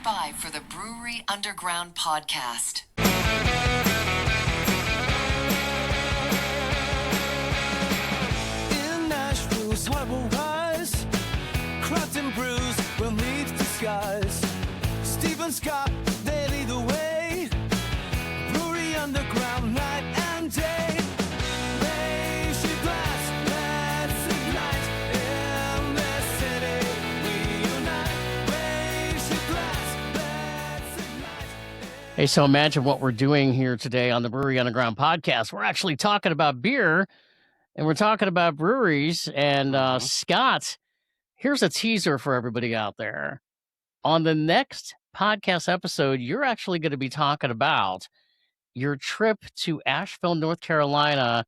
by for the Brewery Underground Podcast. In Asheville's harbor rise, craft and brews will meet the skies. Stephen Scott, they lead the way. Brewery Underground, night and day. Raise your glass, let's ignite. In this city, we unite. Raise your glass, let's ignite. Hey, so imagine what we're doing here today on the Brewery Underground Podcast. We're actually talking about beer, and we're talking about breweries. And Scott, here's a teaser for everybody out there. On the next podcast episode, you're actually going to be talking about your trip to Asheville, North Carolina,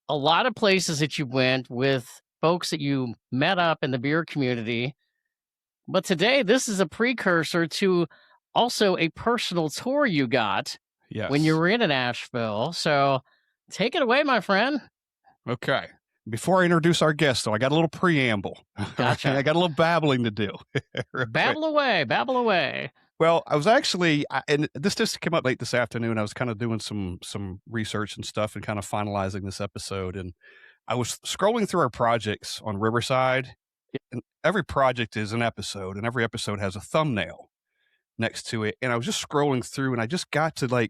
a lot of places that you went with folks that you met up in the beer community. But today, this is a precursor to also a personal tour you got when you were in Asheville. So take it away, my friend. Okay. Before I introduce our guest, though, I got a little preamble. Gotcha. I got a little babbling to do. Babble away, babble away. Well, I was actually, and this just came up late this afternoon. I was kind of doing some research and stuff and kind of finalizing this episode. And I was scrolling through our projects on Riverside. And every project is an episode, and every episode has a thumbnail next to it. And I was just scrolling through, and I just got to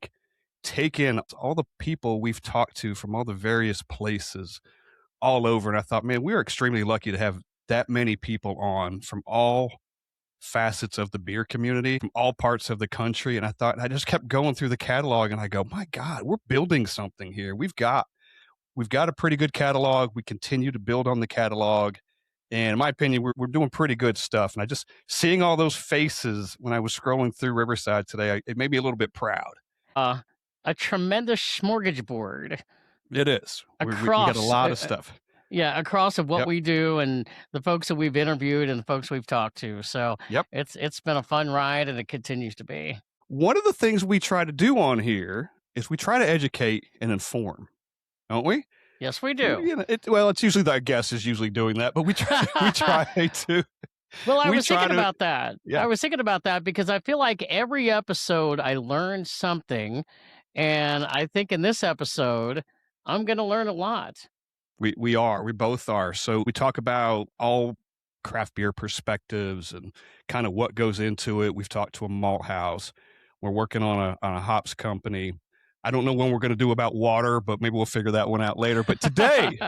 take in all the people we've talked to from all the various places all over. And I thought, man, we are extremely lucky to have that many people on from all facets of the beer community, from all parts of the country. And I thought, I just kept going through the catalog, and I go, my God, we're building something here. We've got a pretty good catalog. We continue to build on the catalog. And in my opinion, we're doing pretty good stuff. And I just, seeing all those faces when I was scrolling through Riverside today, it made me a little bit proud. A tremendous smorgasbord. It is. We got a lot of stuff. Yeah, across of what we do and the folks that we've interviewed and the folks we've talked to. So it's been a fun ride, and it continues to be. One of the things we try to do on here is we try to educate and inform, don't we? Yes, we do. It's usually our guest is usually doing that, but we try to. Well, I was thinking about that. Yeah. I was thinking about that because I feel like every episode I learned something, and I think in this episode I'm going to learn a lot. We both are. So we talk about all craft beer perspectives and kind of what goes into it. We've talked to a malt house. We're working on a hops company. I don't know when we're going to do about water, but maybe we'll figure that one out later. But today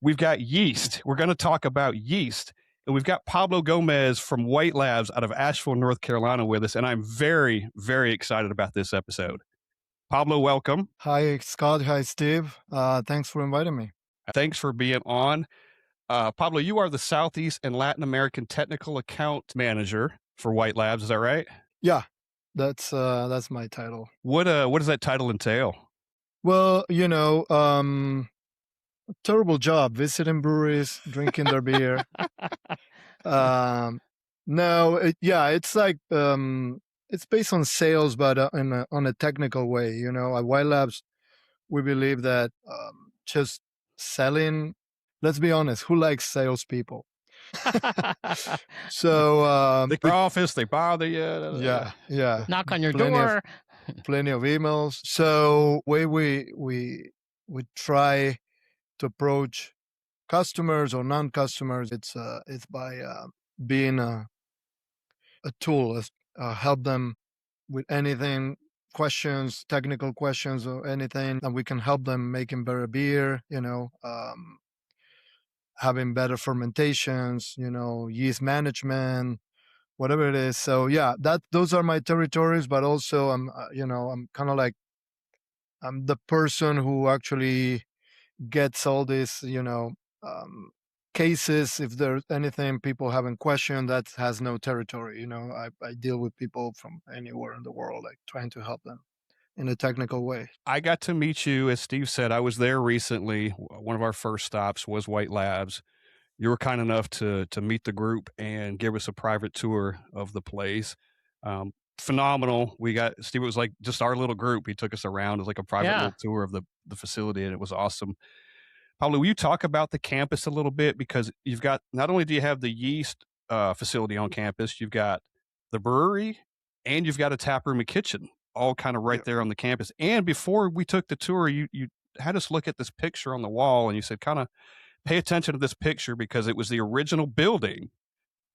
we've got yeast. We're going to talk about yeast. And we've got Pablo Gomez from White Labs out of Asheville, North Carolina with us. And I'm very, very excited about this episode. Pablo, welcome. Hi, Scott. Hi, Steve. Thanks for inviting me. Thanks for being on. Pablo, you are the Southeast and Latin American Technical Account Manager for White Labs. Is that right? Yeah, that's my title. What does that title entail? Well, terrible job visiting breweries, drinking their beer. It's like it's based on sales, but on a technical way. At White Labs, we believe that just selling. Let's be honest, who likes salespeople? So the office, they bother you. Yeah. Knock on your door. Plenty of emails. So way we try to approach customers or non-customers. It's by being a tool, help them with anything, questions, technical questions or anything, and we can help them making better beer. Having better fermentations, yeast management, whatever it is. So those are my territories, but also I'm kind of like, I'm the person who actually gets all these, cases. If there's anything people haven't questioned, that has no territory. I deal with people from anywhere in the world, like trying to help them in a technical way. I got to meet you, as Steve said. I was there recently. One of our first stops was White Labs. You were kind enough to meet the group and give us a private tour of the place. Phenomenal. Steve was like just our little group. He took us around as like a private little tour of the facility, and it was awesome. Pablo, will you talk about the campus a little bit? Because you've got, not only do you have the yeast facility on campus. You've got the brewery, and you've got a tap room and kitchen, all kind of right there on the campus. And before we took the tour, you had us look at this picture on the wall, and you said, kind of pay attention to this picture because it was the original building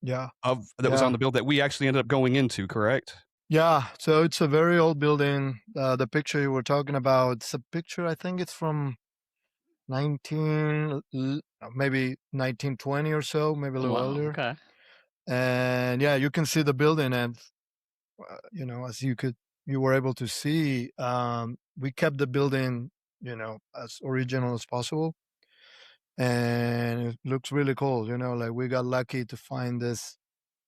Yeah. that was on the build that we actually ended up going into, correct? Yeah. So it's a very old building. The picture you were talking about, it's a picture, I think it's from 19, maybe 1920 or so, maybe a little Wow. earlier. Okay. And yeah, you can see the building, and as you were able to see, we kept the building, as original as possible, and it looks really cool. Like we got lucky to find this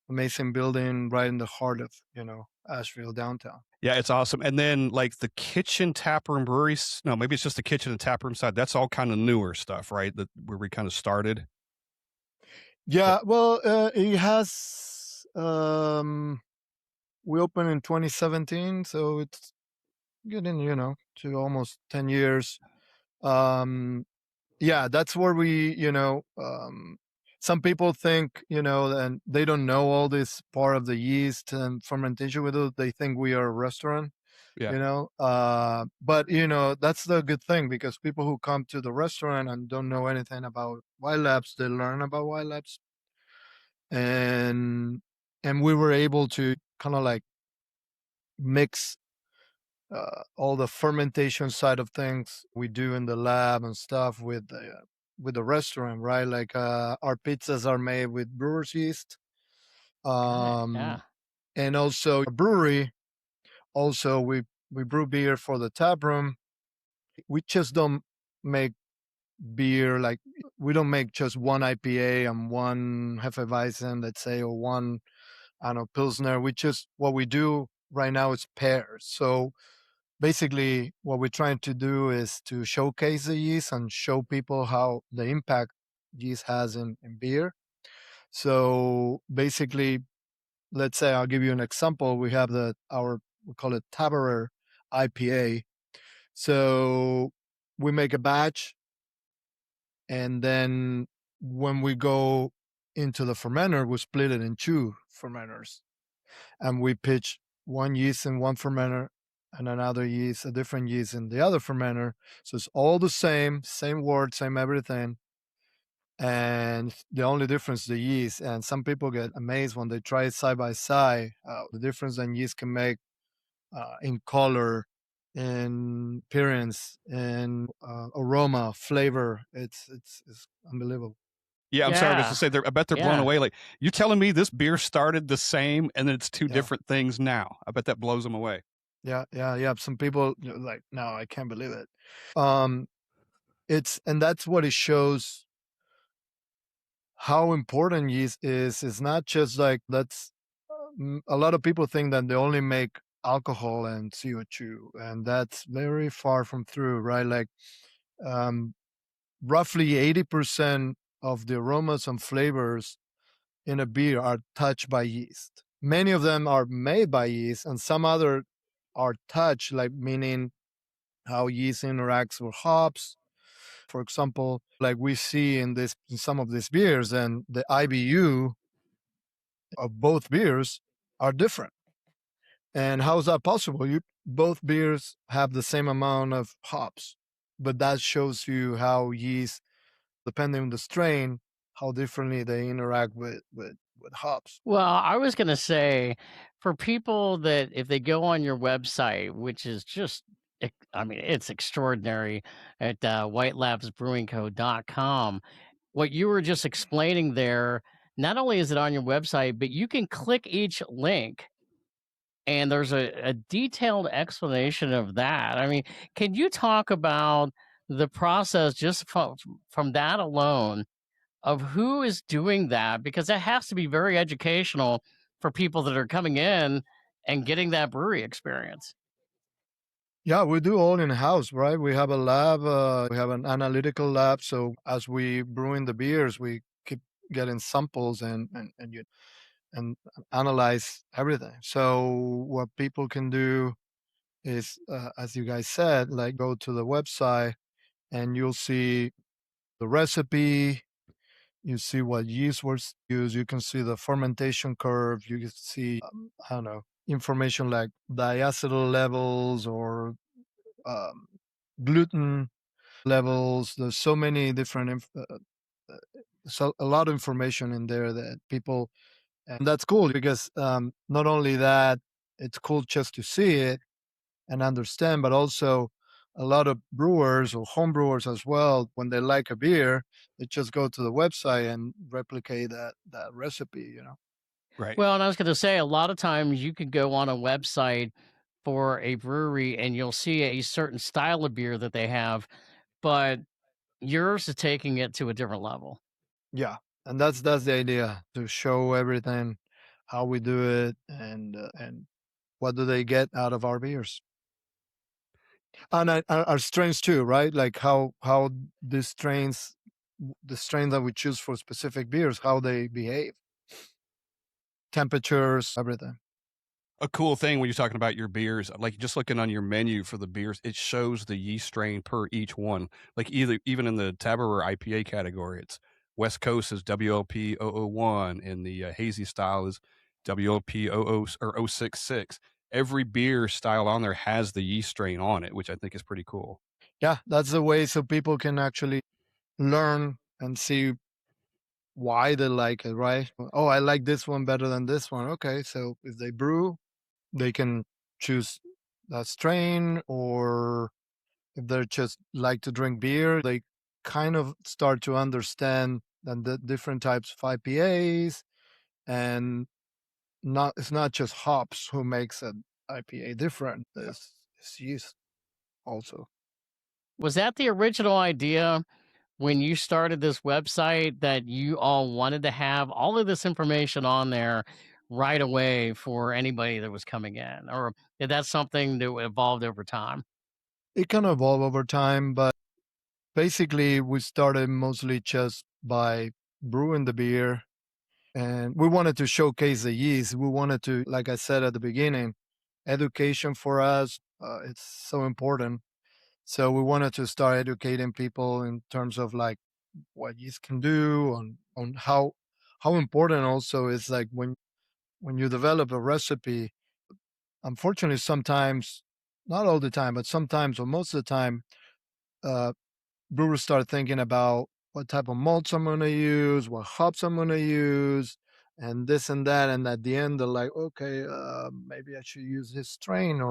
amazing building right in the heart of Asheville downtown. Yeah, it's awesome. And then like the kitchen tap room breweries, no, maybe it's just the kitchen and tap room side. That's all kind of newer stuff, right? Where we kind of started. Yeah, well, it has. We opened in 2017, so it's getting to almost 10 years. Yeah, that's where some people think, and they don't know all this part of the yeast and fermentation with it. They think we are a restaurant. Yeah. But that's the good thing, because people who come to the restaurant and don't know anything about White Labs, they learn about White Labs. And we were able to kind of like mix all the fermentation side of things we do in the lab and stuff with the restaurant, right? Like our pizzas are made with brewer's yeast, Yeah. and also a brewery. Also, we brew beer for the tap room. We just don't make beer like we don't make just one IPA and one Hefeweizen, let's say, or one, I don't know, Pilsner. What we do right now is pairs. So basically what we're trying to do is to showcase the yeast and show people how the impact yeast has in beer. So basically, let's say I'll give you an example. We have we call it Tabarer IPA. So we make a batch, and then when we go into the fermenter, we split it in two fermenters, and we pitch one yeast in one fermenter and another yeast, a different yeast in the other fermenter. So it's all the same wort, same everything. And the only difference, the yeast. And some people get amazed when they try it side by side, the difference that yeast can make in color, in appearance, in aroma, flavor. It's unbelievable. Yeah, I'm sorry, I was Yeah. to say, I bet they're blown Yeah. away. Like, you're telling me this beer started the same and then it's two Yeah. different things now. I bet that blows them away. Yeah. Some people like, no, I can't believe it. And that's what it shows how important yeast is. It's not just like a lot of people think that they only make alcohol and CO2, and that's very far from true, right? Like roughly 80% of the aromas and flavors in a beer are touched by yeast. Many of them are made by yeast, and some other are touched, like meaning how yeast interacts with hops. For example, like we see in some of these beers, and the IBU of both beers are different. And how is that possible? Both beers have the same amount of hops, but that shows you how yeast, depending on the strain, how differently they interact with hops. Well, I was going to say, for people that if they go on your website, which is just, I mean, it's extraordinary at whitelabsbrewingco.com, what you were just explaining there, not only is it on your website, but you can click each link and there's a detailed explanation of that. I mean, can you talk about the process just from that alone of who is doing that? Because that has to be very educational for people that are coming in and getting that brewery experience. Yeah, we do all in house, right? We have a lab, we have an analytical lab. So as we brewing the beers, we keep getting samples and analyze everything. So what people can do is, as you guys said, like go to the website and you'll see the recipe, You see what yeast was used. You can see the fermentation curve. You can see, I don't know, information like diacetyl levels or gluten levels. There's so many different, so a lot of information in there that people, and that's cool because not only that, it's cool just to see it and understand, but also a lot of brewers or home brewers as well, when they like a beer, they just go to the website and replicate that recipe, Right. Well, and I was going to say, a lot of times you could go on a website for a brewery and you'll see a certain style of beer that they have, but yours is taking it to a different level. Yeah. And that's the idea, to show everything, how we do it, and what do they get out of our beers. And our strains too, right? Like how these strains, the strain that we choose for specific beers, how they behave, temperatures, everything. A cool thing when you're talking about your beers, like just looking on your menu for the beers, it shows the yeast strain per each one. Like even in the Taber IPA category, it's West Coast is WLP 001 and the hazy style is WLP 00 or 066. Every beer style on there has the yeast strain on it, which I think is pretty cool. Yeah, that's the way so people can actually learn and see why they like it, right? Oh, I like this one better than this one. Okay, so if they brew, they can choose that strain, or if they just like to drink beer, they kind of start to understand the different types of IPAs, and it's not just hops who makes an IPA different. It's yeast also. Was that the original idea when you started this website, that you all wanted to have all of this information on there right away for anybody that was coming in? Or is that something that evolved over time? It can evolve over time, but basically we started mostly just by brewing the beer, and we wanted to showcase the yeast. We wanted to, like I said at the beginning, education for us, it's so important. So we wanted to start educating people in terms of like what yeast can do, on how important also is, like when you develop a recipe. Unfortunately, sometimes, not all the time, but sometimes or most of the time, uh, brewers start thinking about what type of malts I'm going to use, what hops I'm going to use, and this and that. And at the end, they're like, okay, maybe I should use this strain.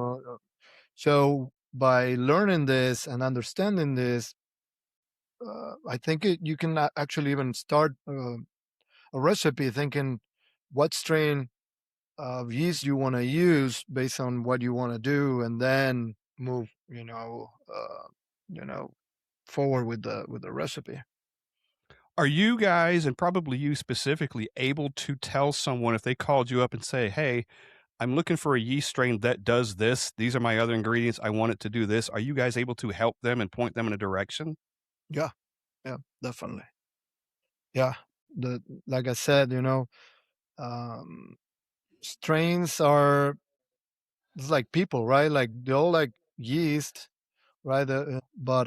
So by learning this and understanding this, I think you can actually even start a recipe thinking what strain of yeast you want to use based on what you want to do, and then move, you know, forward with the recipe. Are you guys, and probably you specifically, able to tell someone if they called you up and say, hey, I'm looking for a yeast strain that does this. These are my other ingredients. I want it to do this. Are you guys able to help them and point them in a direction? Yeah, yeah, definitely. Yeah, like I said, um, strains are, it's like people, right? Like they all like yeast, right? But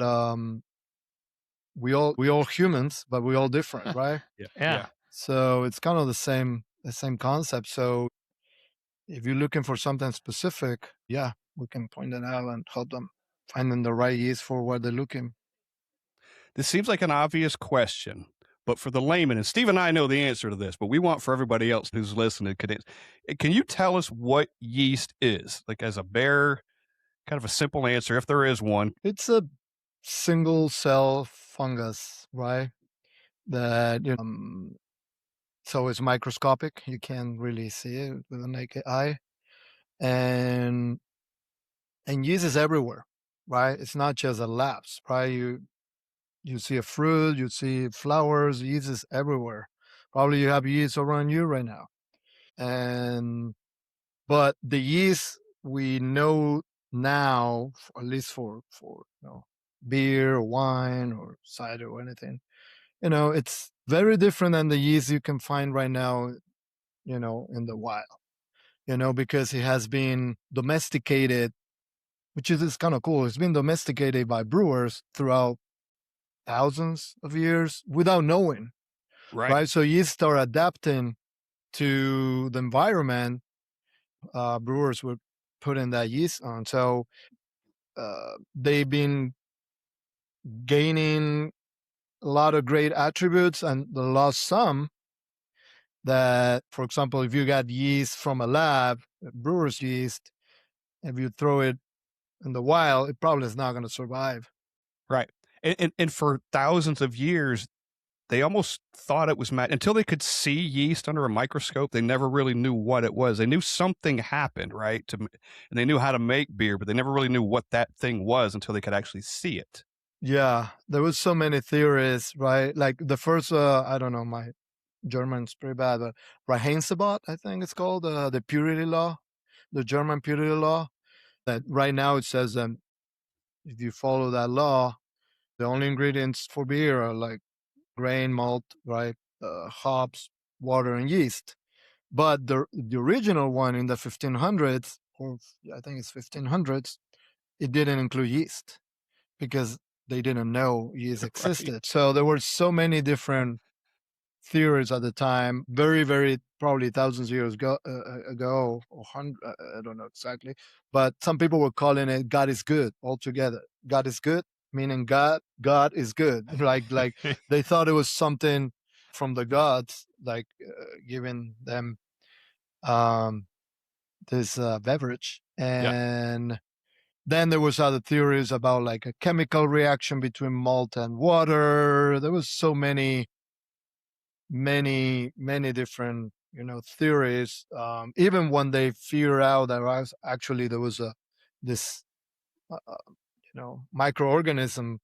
we all humans, but we all different, right? Yeah. Yeah. So it's kind of the same concept. So if you're looking for something specific, yeah, we can point it out and help them finding the right yeast for what they're looking. This seems like an obvious question, but for the layman, and Steve and I know the answer to this, but we want for everybody else who's listening, can you tell us what yeast is? Like as a bare, kind of a simple answer, if there is one. It's a single cell fungus, right? That so it's microscopic. You can't really see it with the naked eye, and yeast is everywhere, right? It's not just a labs, right? You see a fruit, you see flowers, yeast is everywhere. Probably you have yeast around you right now. And but the yeast we know now, at least for beer or wine or cider or anything, it's very different than the yeast you can find right now, in the wild, because it has been domesticated, which is kind of cool. It's been domesticated by brewers throughout thousands of years without knowing. right? So yeast are adapting to the environment brewers were putting that yeast on. So they've been gaining a lot of great attributes and they lost some that, for example, if you got yeast from a lab, brewer's yeast, if you throw it in the wild, it probably is not going to survive. Right. And for thousands of years, they almost thought it was until they could see yeast under a microscope. They never really knew what it was. They knew something happened, right? And they knew how to make beer, but they never really knew what that thing was until they could actually see it. Yeah, there was so many theories, right? Like the first, I don't know, my German's pretty bad, but Reinheitsgebot, I think it's called, the purity law, the German purity law. That right now it says that if you follow that law, the only ingredients for beer are like grain, malt, right, hops, water, and yeast. But the original one in the 1500s, or I think it's 1500s, it didn't include yeast because they didn't know yeast existed. Right. So there were so many different theories at the time, very, very probably thousands of years ago, or hundred, I don't know exactly. But some people were calling it God is good altogether. God is good, meaning God is good. like they thought it was something from the gods, like giving them this beverage. And then there was other theories about like a chemical reaction between malt and water. There was so many different theories. Even when they figured out that there was this microorganism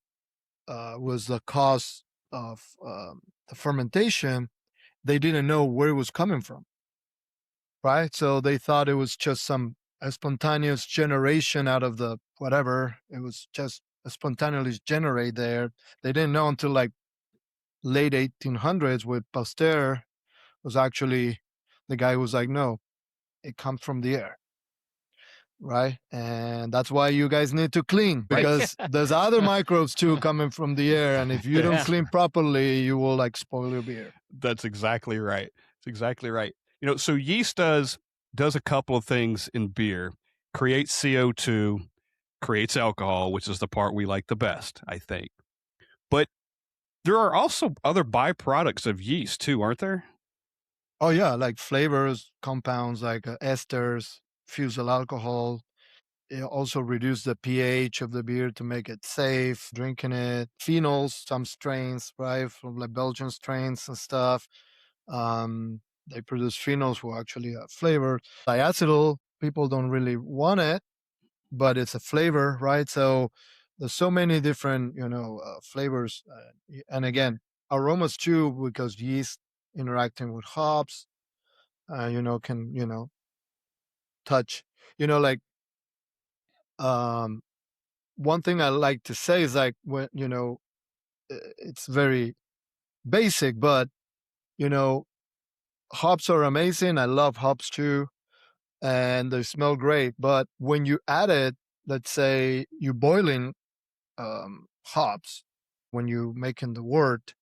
was the cause of the fermentation, they didn't know where it was coming from, right? So they thought it was just some spontaneous generation out of the whatever. It was just spontaneously generate there. They didn't know until like late 1800s with Pasteur was actually the guy who was like, no, it comes from the air, right? And that's why you guys need to clean, because there's other microbes too coming from the air, and if you don't clean properly, you will like spoil your beer. That's exactly right. It's exactly right. So yeast does a couple of things in beer: creates CO2, creates alcohol, which is the part we like the best, I think. But there are also other byproducts of yeast too, aren't there? Oh yeah, like flavors, compounds like esters, fusel alcohol. It also reduce the pH of the beer to make it safe drinking it. Phenols, some strains, right, from like Belgian strains and stuff. They produce phenols who actually have flavor. Diacetyl, people don't really want it, but it's a flavor, right? So there's so many different, flavors. And again, aromas too, because yeast interacting with hops, can, touch, like, one thing I like to say is like, when, it's very basic, but, hops are amazing. I love hops too. And they smell great. But when you add it, let's say you boiling hops, when you making the wort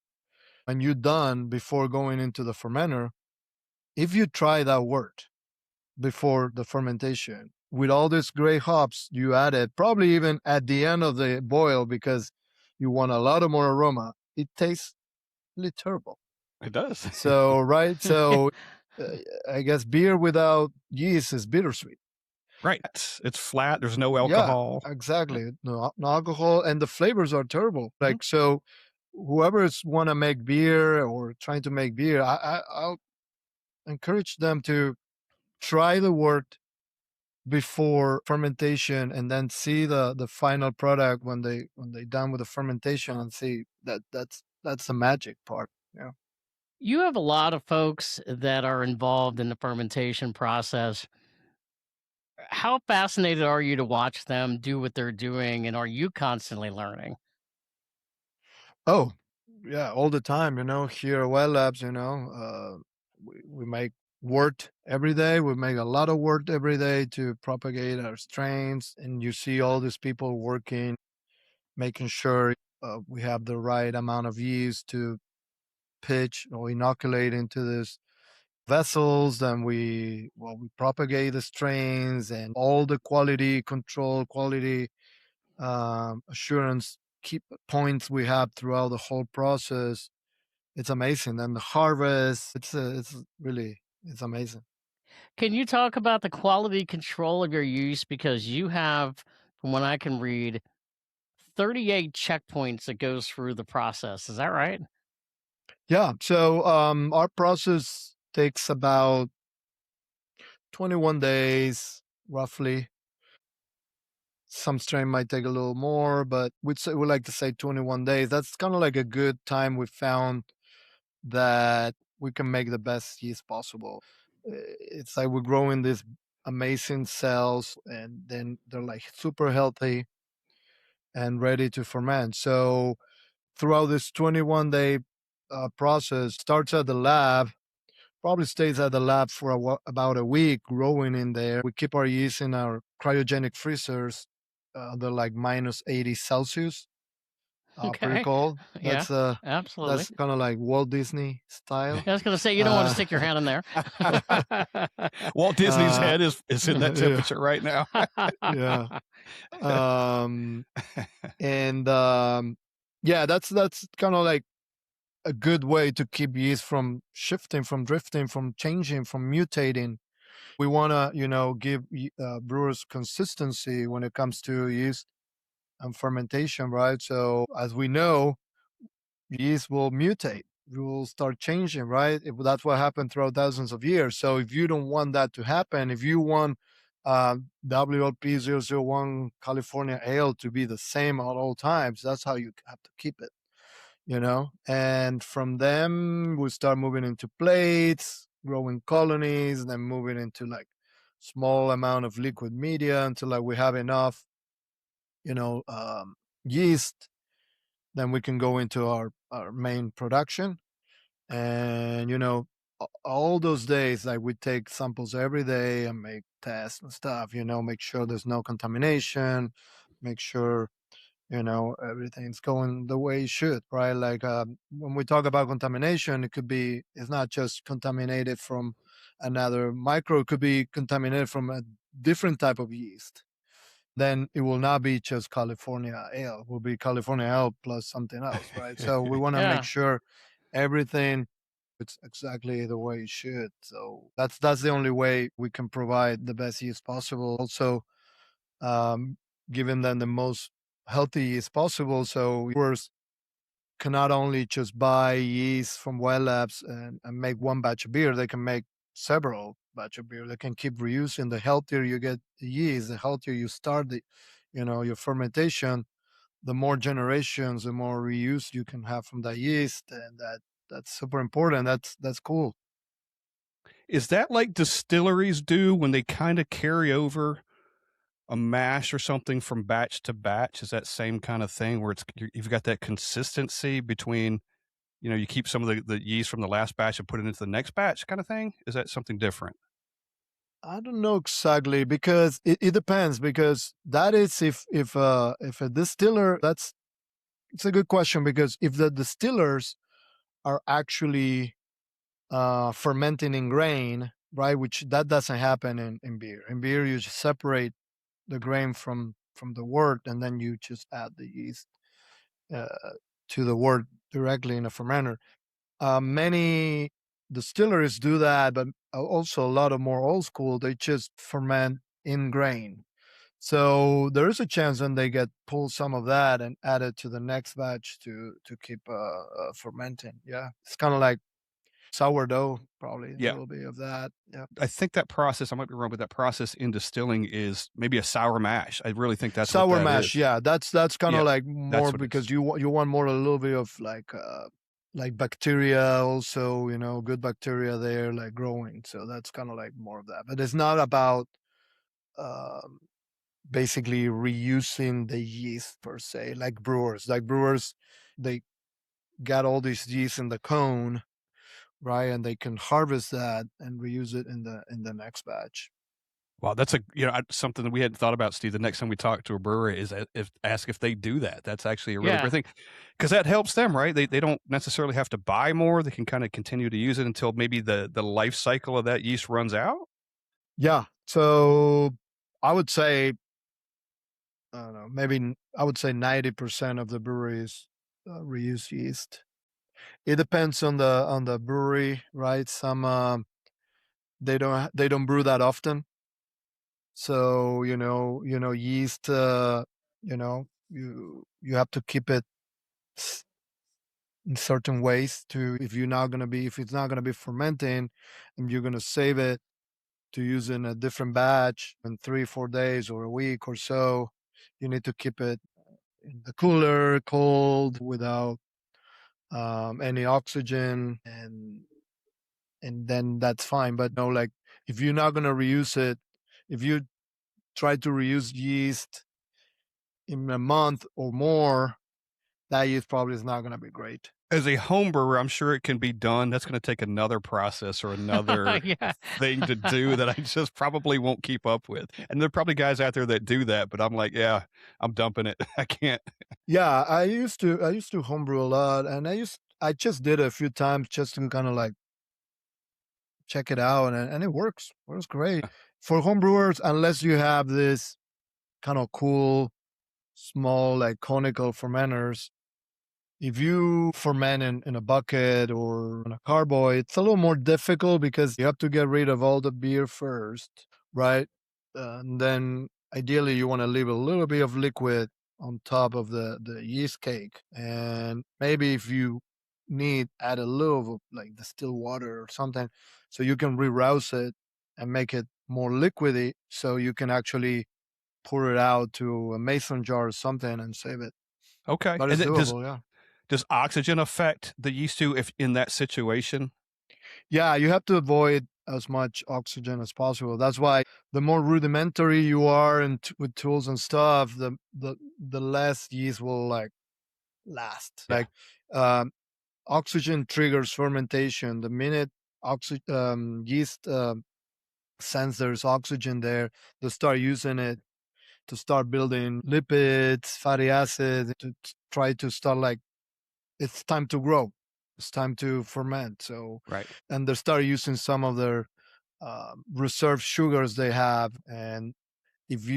and you done before going into the fermenter, if you try that wort before the fermentation with all these great hops you added, probably even at the end of the boil because you want a lot of more aroma, it tastes really terrible. It does. So, right. So I guess beer without yeast is bittersweet. Right. It's flat. There's no alcohol. Yeah, exactly. No alcohol, and the flavors are terrible. Like, so whoever's want to make beer or trying to make beer, I'll encourage them to try the wort before fermentation and then see the final product when they done with the fermentation and see that's the magic part. Yeah. You have a lot of folks that are involved in the fermentation process. How fascinated are you to watch them do what they're doing, and are you constantly learning? Oh, yeah, all the time, here at White Labs, we make wort every day. We make a lot of wort every day to propagate our strains. And you see all these people working, making sure we have the right amount of yeast to pitch or inoculate into this vessels. Then we propagate the strains and all the quality control, quality assurance keep points we have throughout the whole process. It's amazing. And the harvest, it's really, it's amazing. Can you talk about the quality control of your yeast? Because you have, from what I can read, 38 checkpoints that goes through the process. Is that right? Yeah. So our process takes about 21 days, roughly. Some strain might take a little more, but we like to say 21 days. That's kind of like a good time we found that we can make the best yeast possible. It's like we're growing these amazing cells, and then they're like super healthy and ready to ferment. So throughout this 21-day process, starts at the lab, probably stays at the lab for about a week, growing in there. We keep our yeast in our cryogenic freezers. They're like minus 80 Celsius. Pretty Okay. cold. Yeah, That's absolutely. kind of like Walt Disney style. I was going to say, you don't want to stick your hand in there. Walt Disney's head is in that yeah. temperature right now. Yeah. Yeah, that's kind of like a good way to keep yeast from shifting, from drifting, from changing, from mutating. We want to, give brewers consistency when it comes to yeast and fermentation, right? So as we know, yeast will mutate. It will start changing, right? That's what happened throughout thousands of years. So if you don't want that to happen, if you want WLP001 California Ale to be the same at all times, that's how you have to keep it. And from them we start moving into plates, growing colonies, then moving into like small amount of liquid media until like we have enough yeast. Then we can go into our main production. And all those days, like, we take samples every day and make tests and stuff, make sure there's no contamination, make sure everything's going the way it should, right? Like, when we talk about contamination, it's not just contaminated from another microbe, it could be contaminated from a different type of yeast. Then it will not be just California Ale, it will be California Ale plus something else, right? So we want to Yeah. make sure everything it's exactly the way it should. So that's the only way we can provide the best yeast possible. Also, giving them the most healthy yeast possible. So brewers can not only just buy yeast from White Labs and make one batch of beer, they can make several batch of beer. They can keep reusing. The healthier you get the yeast, the healthier you start your fermentation, the more generations, the more reuse you can have from that yeast. And that's super important. That's cool. Is that like distilleries do when they kind of carry over a mash or something from batch to batch? Is that same kind of thing where you've got that consistency between, you keep some of the yeast from the last batch and put it into the next batch kind of thing? Is that something different? I don't know exactly, because it depends, because that is if a distiller, it's a good question, because if the distillers are actually fermenting in grain, right, which that doesn't happen in beer. In beer, you just separate the grain from the wort, and then you just add the yeast to the wort directly in a fermenter. Many distilleries do that, but also a lot of more old school, they just ferment in grain. So there is a chance when they pull some of that and add it to the next batch to keep fermenting. Yeah, it's kind of like sourdough, probably a little bit of that. Yeah, I think that process, I might be wrong, but that process in distilling is maybe a sour mash. I really think that's sour what that mash. is. Yeah, that's kind of like more because you want more a little bit of like bacteria also, good bacteria there, like growing. So that's kind of like more of that. But it's not about basically reusing the yeast per se, like brewers. Like brewers, they got all these yeast in the cone, right? And they can harvest that and reuse it in the next batch. Wow, that's something that we hadn't thought about, Steve. The next time we talk to a brewery is ask if they do that. That's actually a really Yeah. great thing, because that helps them, right? They don't necessarily have to buy more. They can kind of continue to use it until maybe the life cycle of that yeast runs out. Yeah. So I would say, I don't know, maybe I would say 90% of the breweries reuse yeast. It depends on the brewery, right? Some they don't brew that often, so yeast. You have to keep it in certain ways to if it's not gonna be fermenting, and you're gonna save it to use in a different batch in 3-4 days or a week or so. You need to keep it in the cooler, cold, without any oxygen, and then that's fine. But no, like if you're not gonna reuse it, if you try to reuse yeast in a month or more, that yeast probably is not gonna be great. As a home brewer, I'm sure it can be done. That's going to take another process or another Yeah. thing to do that I just probably won't keep up with. And there are probably guys out there that do that, but I'm like, yeah, I'm dumping it. I can't. Yeah, I used to homebrew a lot, and I just did it a few times just to kind of like check it out, and it works great for homebrewers, unless you have this kind of cool small like conical fermenters. If you ferment in a bucket or in a carboy, it's a little more difficult because you have to get rid of all the beer first, right? And then ideally you want to leave a little bit of liquid on top of the yeast cake. And maybe if you need, add a little of like distilled water or something so you can rerouse it and make it more liquidy so you can actually pour it out to a mason jar or something and save it. Okay. But And it's then doable, yeah. does oxygen affect the yeast too if in that situation? Yeah, you have to avoid as much oxygen as possible. That's why the more rudimentary you are and with tools and stuff, the less yeast will like last. Yeah. Like oxygen triggers fermentation. The minute yeast sense there's oxygen there, they start using it to start building lipids, fatty acids, to try to start like it's time to grow. It's time to ferment. So, Right. and they start using some of their reserve sugars they have. And if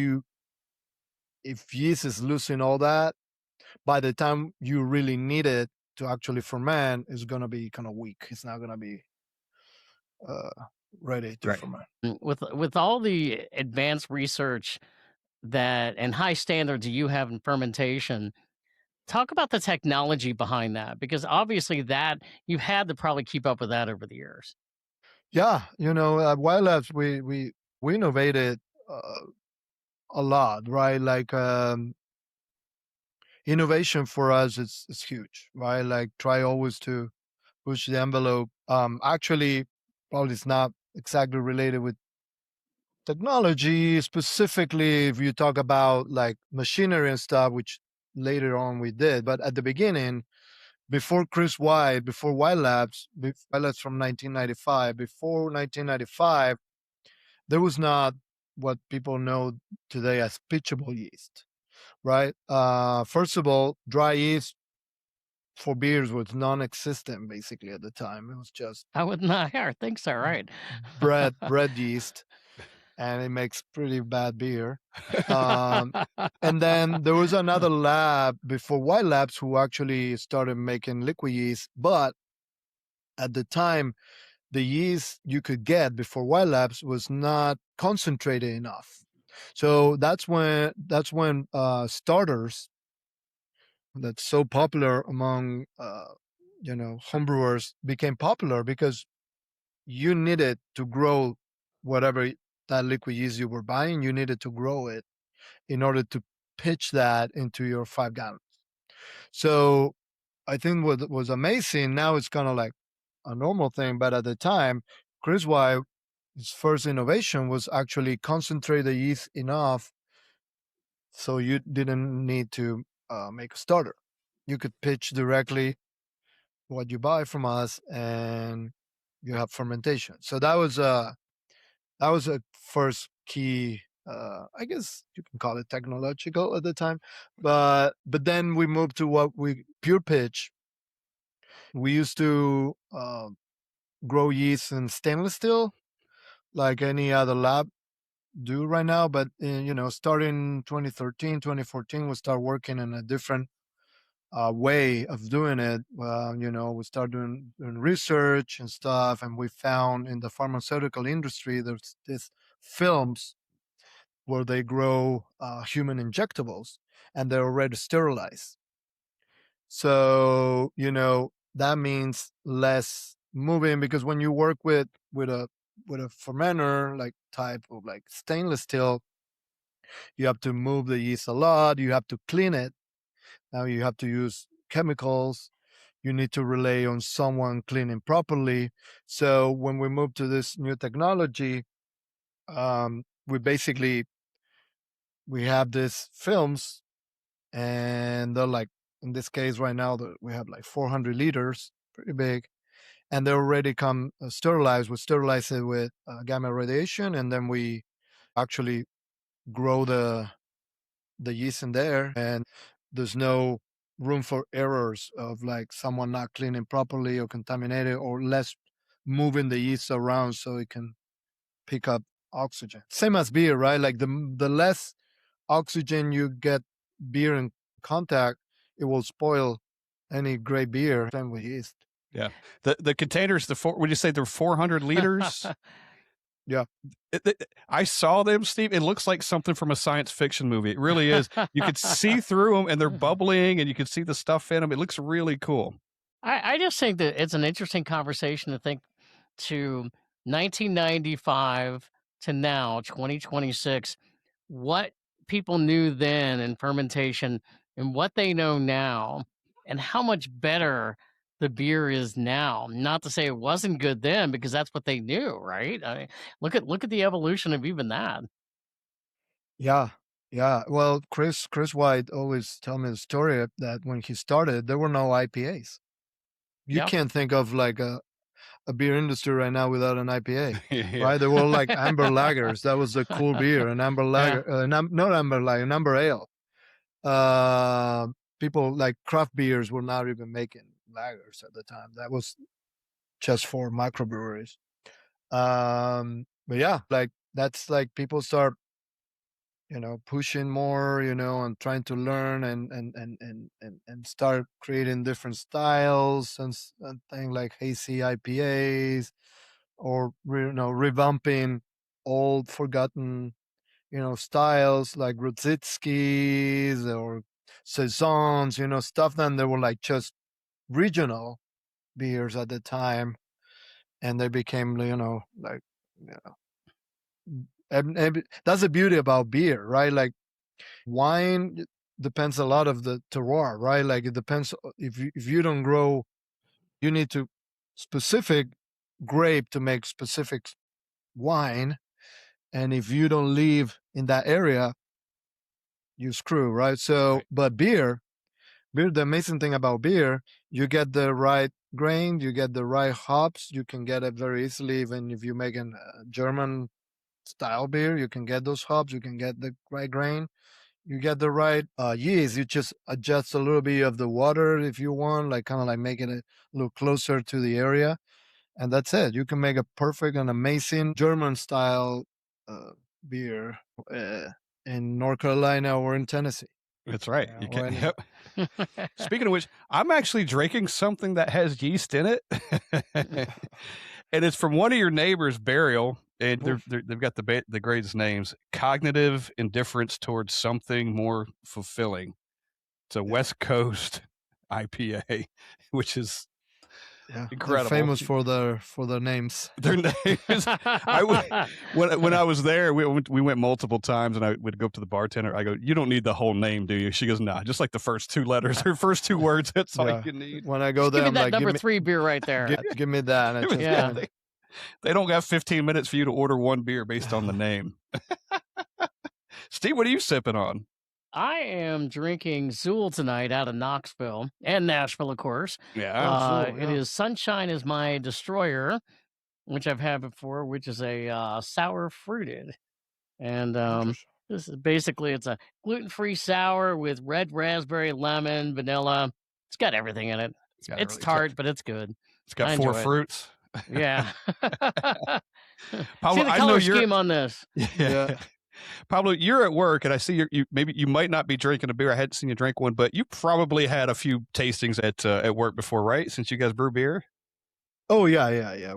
yeast is losing all that, by the time you really need it to actually ferment, it's going to be kind of weak. It's not going to be ready to Right. ferment. With all the advanced research and high standards you have in fermentation, talk about the technology behind that, because obviously that you've had to probably keep up with that over the years. Yeah, at White Labs we innovated a lot, right? Like innovation for us is huge, right? Like try always to push the envelope. Actually, probably it's not exactly related with technology specifically. If you talk about like machinery and stuff, which later on we did, but at the beginning, before Chris White, before White Labs from 1995, before 1995, there was not what people know today as pitchable yeast, right? First of all, dry yeast for beers was non-existent basically at the time. It was just I would not. I think so, right? bread yeast, and it makes pretty bad beer. And then there was another lab before White Labs who actually started making liquid yeast, but at the time, the yeast you could get before White Labs was not concentrated enough. So that's when starters that's so popular among homebrewers became popular because you needed to grow whatever that liquid yeast you were buying. You needed to grow it in order to pitch that into your 5 gallons. So I think what was amazing, now it's kind of like a normal thing, but at the time, Chris White, his first innovation was actually concentrate the yeast enough so you didn't need to make a starter. You could pitch directly what you buy from us, and you have fermentation. So that was a first key. I guess you can call it technological at the time, but then we moved to what we pure pitch. We used to grow yeast in stainless steel, like any other lab do right now. But starting 2013, 2014, we start working in a different way of doing it. We started doing research and stuff, and we found in the pharmaceutical industry there's this films where they grow human injectables, and they're already sterilized. So that means less moving, because when you work with a fermenter like type of like stainless steel, you have to move the yeast a lot. You have to clean it. Now you have to use chemicals. You need to rely on someone cleaning properly. So when we moved to this new technology, we have these films, and they're like, in this case right now, we have like 400 liters, pretty big, and they already come sterilized. We sterilize it with gamma radiation, and then we actually grow the yeast in there, and there's no room for errors of like someone not cleaning properly or contaminated or less moving the yeast around so it can pick up oxygen. Same as beer, right? Like the less oxygen you get beer in contact, it will spoil any great beer. Same with yeast. Yeah. The containers, would you say they're 400 liters? Yeah. I saw them, Steve. It looks like something from a science fiction movie. It really is. You could see through them, and they're bubbling, and you can see the stuff in them. It looks really cool. I just think that it's an interesting conversation to think to 1995 to now, 2026, what people knew then in fermentation and what they know now, and how much better the beer is now. Not to say it wasn't good then, because that's what they knew, right? I mean, look at the evolution of even that. Yeah. Well, Chris White always tell me the story that when he started, there were no IPAs. You can't think of like a beer industry right now without an IPA, Yeah. right? They were like amber lagers. That was the cool beer, an amber lager, not amber lager, an amber ale. People like craft beers were not even making lagers at the time. That was just for microbreweries. But yeah, like that's like people start, pushing more, and trying to learn and start creating different styles and things like hazy IPAs, or revamping old forgotten styles like Rudzitskis or saisons, stuff that they were like just regional beers at the time, and they became like and that's the beauty about beer, right? Like wine depends a lot of the terroir, right? Like it depends if you don't grow, you need to specific grape to make specific wine, and if you don't live in that area, you screw, right? So, Right. But beer, the amazing thing about beer, you get the right grain, you get the right hops, you can get it very easily. Even if you make a German style beer, you can get those hops, you can get the right grain, you get the right yeast. You just adjust a little bit of the water if you want, like kind of like making it a little closer to the area, and that's it. You can make a perfect and amazing German style beer in North Carolina or in Tennessee. That's right. Yeah, You or can, anywhere. yep. Speaking of which, I'm actually drinking something that has yeast in it, and it's from one of your neighbors, Burial, and they've got the greatest names: Cognitive Indifference Towards Something More Fulfilling. It's a West Coast IPA, which is incredible. They're famous for their names. Their names. When I was there, we went multiple times, and I would go up to the bartender. I go, "You don't need the whole name, do you?" She goes, "Nah, just like the first two letters or first two words. That's all you need." When I go Just there, give me I'm that like, number 3 beer right there. give me that. And I just Yeah. They don't got 15 minutes for you to order one beer based on the name. Steve, what are you sipping on? I am drinking Zool tonight out of Knoxville and Nashville, of course. Yeah. It is Sunshine is My Destroyer, which I've had before, which is a sour fruited. And Interesting. this is basically it's a gluten-free sour with red raspberry, lemon, vanilla. It's got everything in it. Got It's everything. tart, but it's good. It's got I 4 enjoy it. fruits. Yeah. See Pablo, the I know color you're scheme on this. Yeah. Pablo, you're at work, and I see you. Maybe you might not be drinking a beer. I hadn't seen you drink one, but you probably had a few tastings at work before, right? Since you guys brew beer. Oh yeah. Yeah.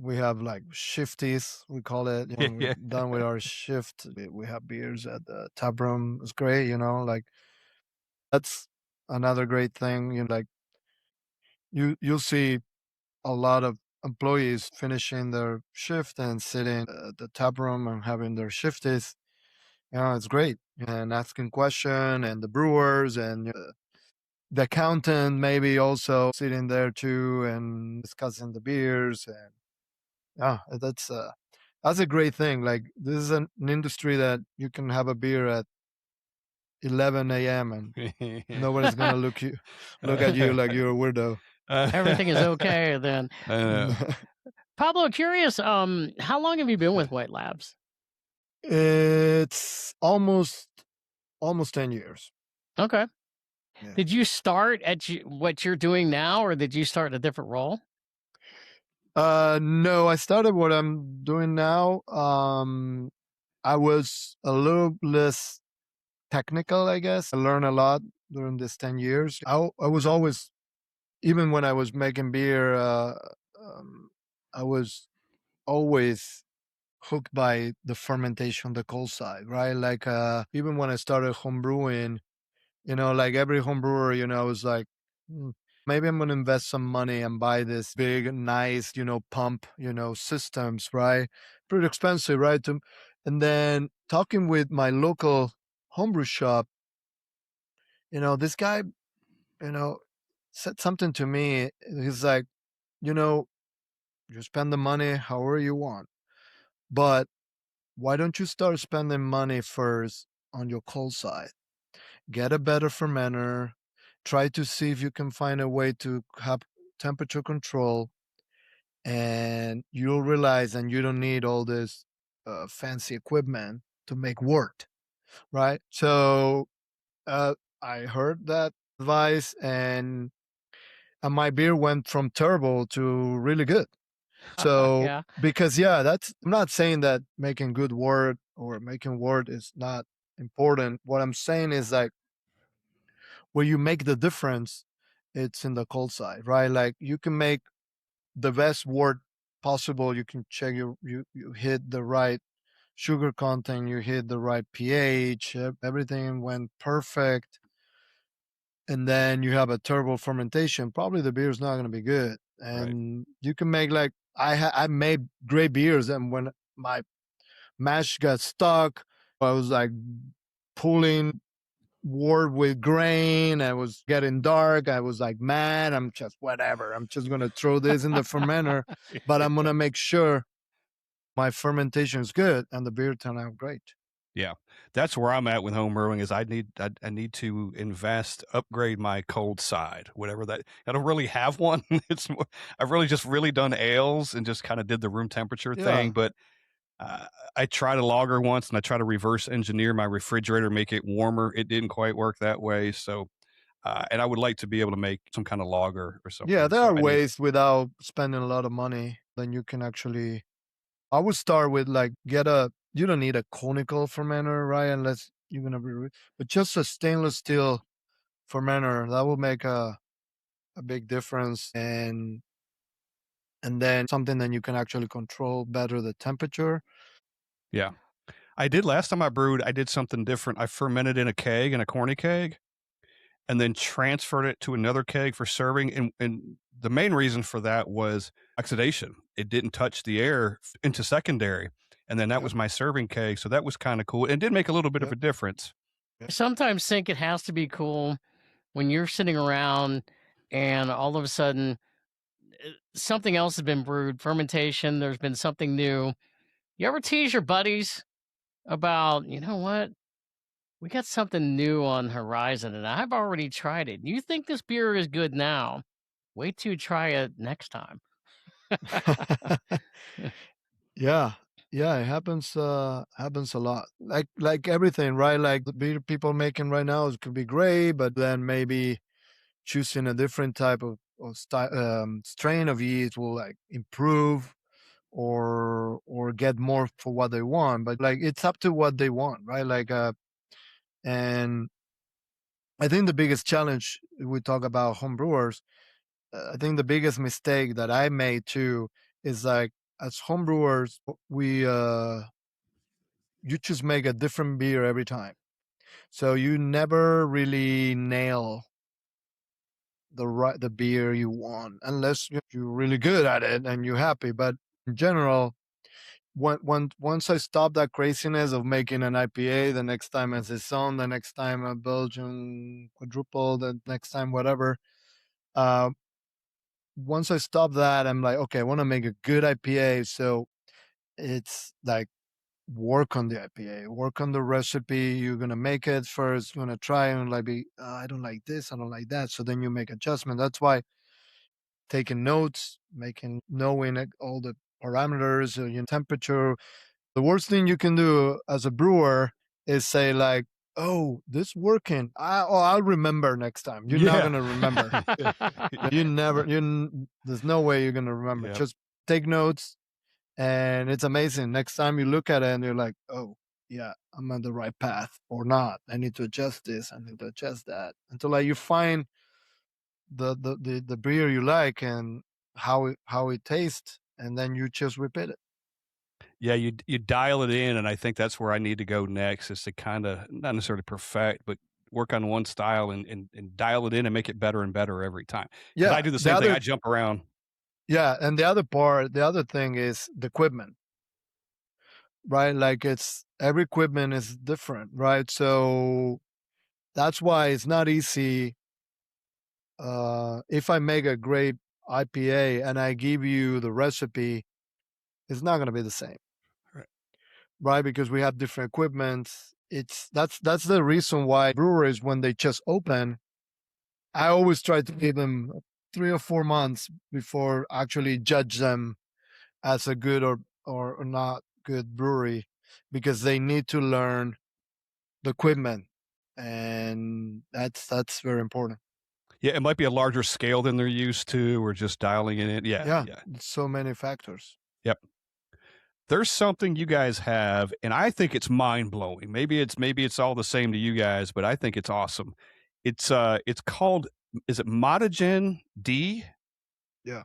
We have like shifties, we call it. When we're Yeah. done with our shift, we have beers at the taproom. It's great, like that's another great thing. Like you'll see a lot of employees finishing their shift and sitting at the taproom and having their shifties. It's great. And asking question and the brewers and the accountant maybe also sitting there too and discussing the beers and yeah, that's a great thing. Like this is an industry that you can have a beer at 11 a.m. and nobody's gonna look at you like you're a weirdo. Everything is okay then. I know. Pablo, curious, how long have you been with White Labs? It's almost 10 years. Okay. Yeah. Did you start at what you're doing now, or did you start in a different role? No, I started what I'm doing now. I was a little less technical, I guess. I learned a lot during this 10 years. I was always, even when I was making beer, I was always hooked by the fermentation, the cold side, right? Like even when I started home brewing, like every home brewer, was like, maybe I'm going to invest some money and buy this big, nice, pump, systems, right? Pretty expensive, right? And then talking with my local homebrew shop, this guy, said something to me. He's like, you spend the money however you want, but why don't you start spending money first on your cold side? Get a better fermenter, try to see if you can find a way to have temperature control, and you'll realize and you don't need all this fancy equipment to make wort, right? So I heard that advice, and my beer went from terrible to really good. So Yeah. because I'm not saying that making good wort or making wort is not important. What I'm saying is like where you make the difference, it's in the cold side, right? Like you can make the best wort possible. You can check you hit the right sugar content, you hit the right pH, everything went perfect, and then you have a terrible fermentation. Probably the beer is not going to be good. And you can make like I made great beers, and when my mash got stuck, I was like pulling wort with grain. I was getting dark. I was like, man, I'm just whatever. I'm just going to throw this in the fermenter, but I'm going to make sure my fermentation is good and the beer turned out great. Yeah, that's where I'm at with home brewing. Is I need to invest, upgrade my cold side, whatever that. I don't really have one. It's more, I've really just done ales and just kind of did the room temperature thing. But I tried a lager once, and I tried to reverse engineer my refrigerator, make it warmer. It didn't quite work that way. So, and I would like to be able to make some kind of lager or something. Yeah, there are ways without spending a lot of money. Then you can actually. I would start with like you don't need a conical fermenter, right? Unless you're gonna be, but just a stainless steel fermenter that will make a big difference, and then something that you can actually control better the temperature. Yeah, I did last time I brewed. I did something different. I fermented in a corny keg, and then transferred it to another keg for serving. And the main reason for that was oxidation. It didn't touch the air into secondary. And then that was my serving keg. So that was kind of cool. It did make a little bit of a difference. I sometimes think it has to be cool when you're sitting around and all of a sudden something else has been brewed, fermentation, there's been something new. You ever tease your buddies about, you know what? We got something new on the horizon and I've already tried it. You think this beer is good now? Wait till you try it next time. Yeah. Yeah, it happens happens a lot. Like everything, right? Like the beer people making right now could be great, but then maybe choosing a different type of strain of yeast will like improve or get more for what they want. But like it's up to what they want, right? Like and I think the biggest challenge we talk about home brewers, I think the biggest mistake that I made too is like as home brewers, we you just make a different beer every time. So you never really nail the beer you want unless you're really good at it and you're happy. But in general, once I stopped that craziness of making an IPA, the next time a saison, the next time a Belgian quadruple, the next time whatever. Uh, Once I stopped that, I'm like, okay, I want to make a good IPA. So it's like work on the IPA, work on the recipe. You're gonna make it first. You're gonna try and like be, I don't like this, I don't like that. So then you make adjustment. That's why taking notes, knowing all the parameters, temperature. The worst thing you can do as a brewer is say like, "Oh, this working. I'll remember next time." You're not gonna remember. You never. There's no way you're gonna remember. Yep. Just take notes, and it's amazing. Next time you look at it, and you're like, "Oh, yeah, I'm on the right path, or not. I need to adjust this. I need to adjust that." Until like you find the beer you like and how it tastes, and then you just repeat it. Yeah, you dial it in, and I think that's where I need to go next, is to kind of not necessarily perfect, but work on one style and dial it in and make it better and better every time. Because Yeah, I do the same thing. I jump around. yeah, and the other thing is the equipment, right? Like it's every equipment is different, right? So that's why it's not easy. If I make a great IPA and I give you the recipe, it's not going to be the same, Right. right? Because we have different equipment. That's the reason why breweries, when they just open, I always try to give them 3 or 4 months before actually judge them as a good or not good brewery, because they need to learn the equipment, and that's very important. Yeah, it might be a larger scale than they're used to, or just dialing it in. Yeah. So many factors. Yep. There's something you guys have, and I think it's mind blowing. Maybe it's all the same to you guys, but I think it's awesome. It's called, is it Modigen D? Yeah.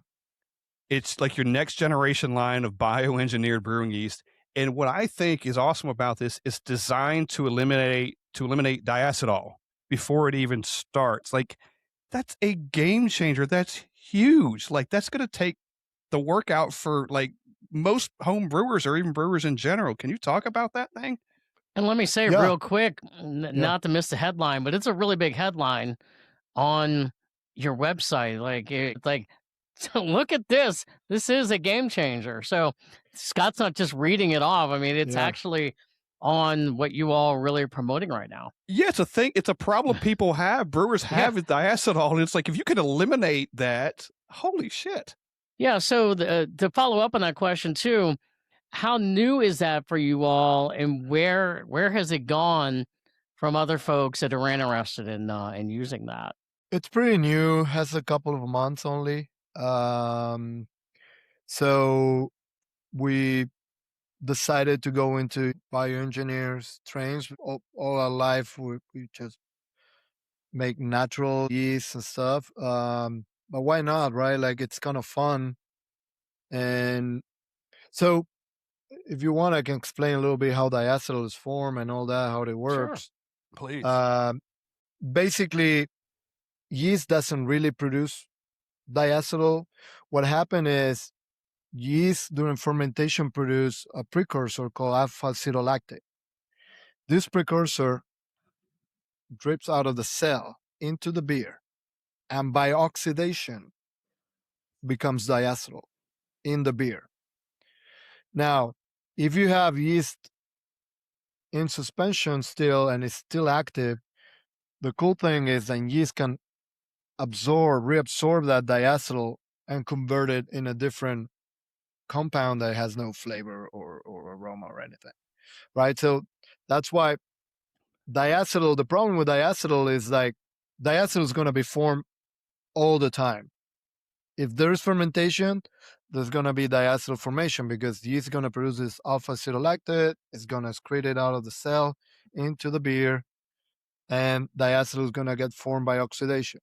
It's like your next generation line of bioengineered brewing yeast. And what I think is awesome about this is designed to eliminate diacetyl before it even starts. Like, that's a game changer. That's huge. Like, that's going to take the work out for like most home brewers or even brewers in general. Can you talk about that thing? And let me say Yeah. real quick, not to miss the headline, but it's a really big headline on your website. Like, so look at this. This is a game changer. So Scott's not just reading it off. I mean, it's Yeah. actually on what you all really are promoting right now. Yeah, it's a thing. It's a problem people have. Brewers have with diacetyl, and it's like, if you could eliminate that, holy shit. Yeah. So to follow up on that question too, how new is that for you all, and where has it gone from other folks that are interested in using that? It's pretty new, has a couple of months only. So we decided to go into bioengineered strains. All our life, we just make natural yeast and stuff. But why not, right? Like it's kind of fun. And so if you want, I can explain a little bit how diacetyl is formed and all that, how it works. Please. Basically, yeast doesn't really produce diacetyl. What happened is yeast during fermentation produce a precursor called alpha-acetolactate. This precursor drips out of the cell into the beer, and by oxidation becomes diacetyl in the beer. Now, if you have yeast in suspension still and it's still active, the cool thing is that yeast can reabsorb that diacetyl and convert it in a different compound that has no flavor or aroma or anything, right? So that's why diacetyl, the problem with diacetyl is like diacetyl is going to be formed all the time. If there's fermentation, there's going to be diacetyl formation because yeast is going to produce this alpha-acetolactate. It's going to excrete it out of the cell into the beer, and diacetyl is going to get formed by oxidation.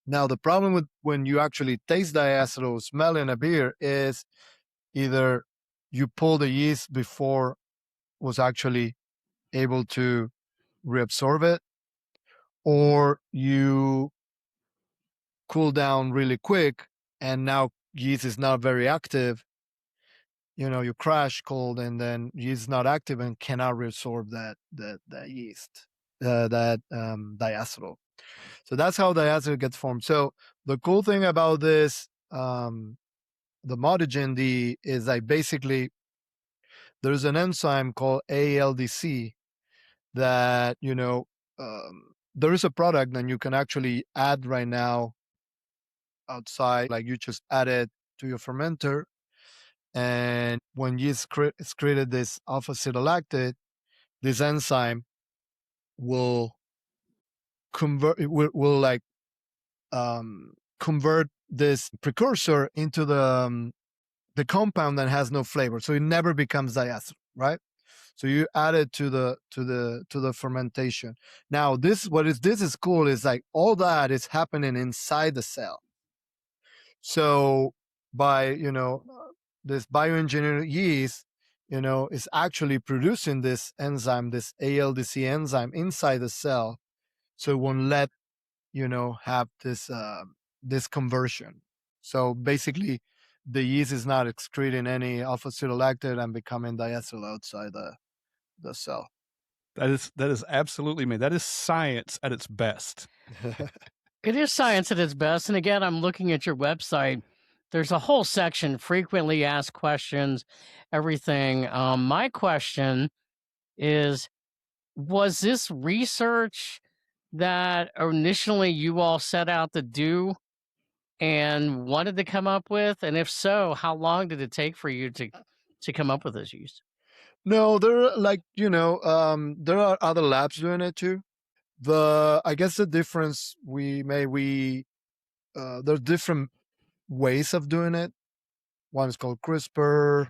Now, the problem with when you actually taste diacetyl smell in a beer is either you pull the yeast before was actually able to reabsorb it, or you cool down really quick and now yeast is not very active. You crash cold and then yeast is not active and cannot reabsorb that yeast, that diacetyl. So that's how diacetyl gets formed. So the cool thing about this, the Modigen D, is like basically there's an enzyme called ALDC that, there is a product that you can actually add right now outside. Like you just add it to your fermenter. And when yeast created this alpha-acetolactate, this enzyme will convert, convert this precursor into the compound that has no flavor. So it never becomes diacetyl, right? So you add it to the fermentation. Now this is cool is like all that is happening inside the cell. So by this bioengineered yeast, is actually producing this enzyme, this ALDC enzyme inside the cell, so it won't let have this conversion. So basically, the yeast is not excreting any alpha-acetolactate and becoming diacetyl outside the cell. That is absolutely me. That is science at its best. It is science at its best. And again, I'm looking at your website. There's a whole section, frequently asked questions, everything. My question is, was this research that initially you all set out to do and wanted to come up with? And if so, how long did it take for you to come up with this yeast? No, there are other labs doing it too. I guess the difference there's different ways of doing it. One is called CRISPR.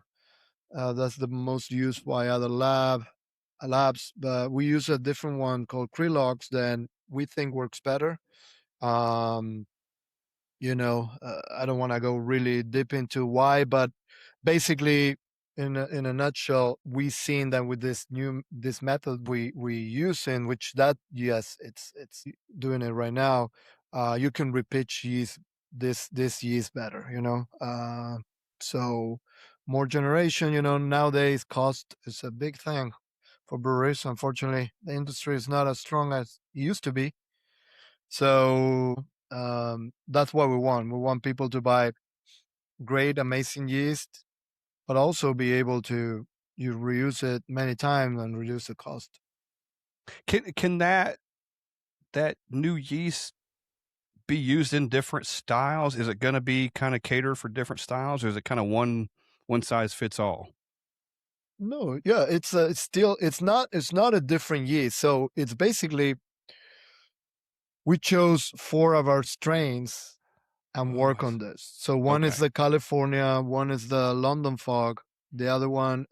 That's the most used by other labs, but we use a different one called Krelox that we think works better. I don't want to go really deep into why, but basically, in a nutshell, we've seen that with this method we using, which it's doing it right now. You can repitch yeast this yeast better. So more generation. Nowadays cost is a big thing for breweries. Unfortunately, the industry is not as strong as it used to be. So that's what we want. We want people to buy great, amazing yeast, but also be able to reuse it many times and reduce the cost. Can that new yeast be used in different styles? Is it going to be kind of catered for different styles, or is it kind of one size fits all? No, yeah, it's not a different yeast. So it's basically we chose 4 of our strains and work on this. So one is the California, one is the London Fog, the other one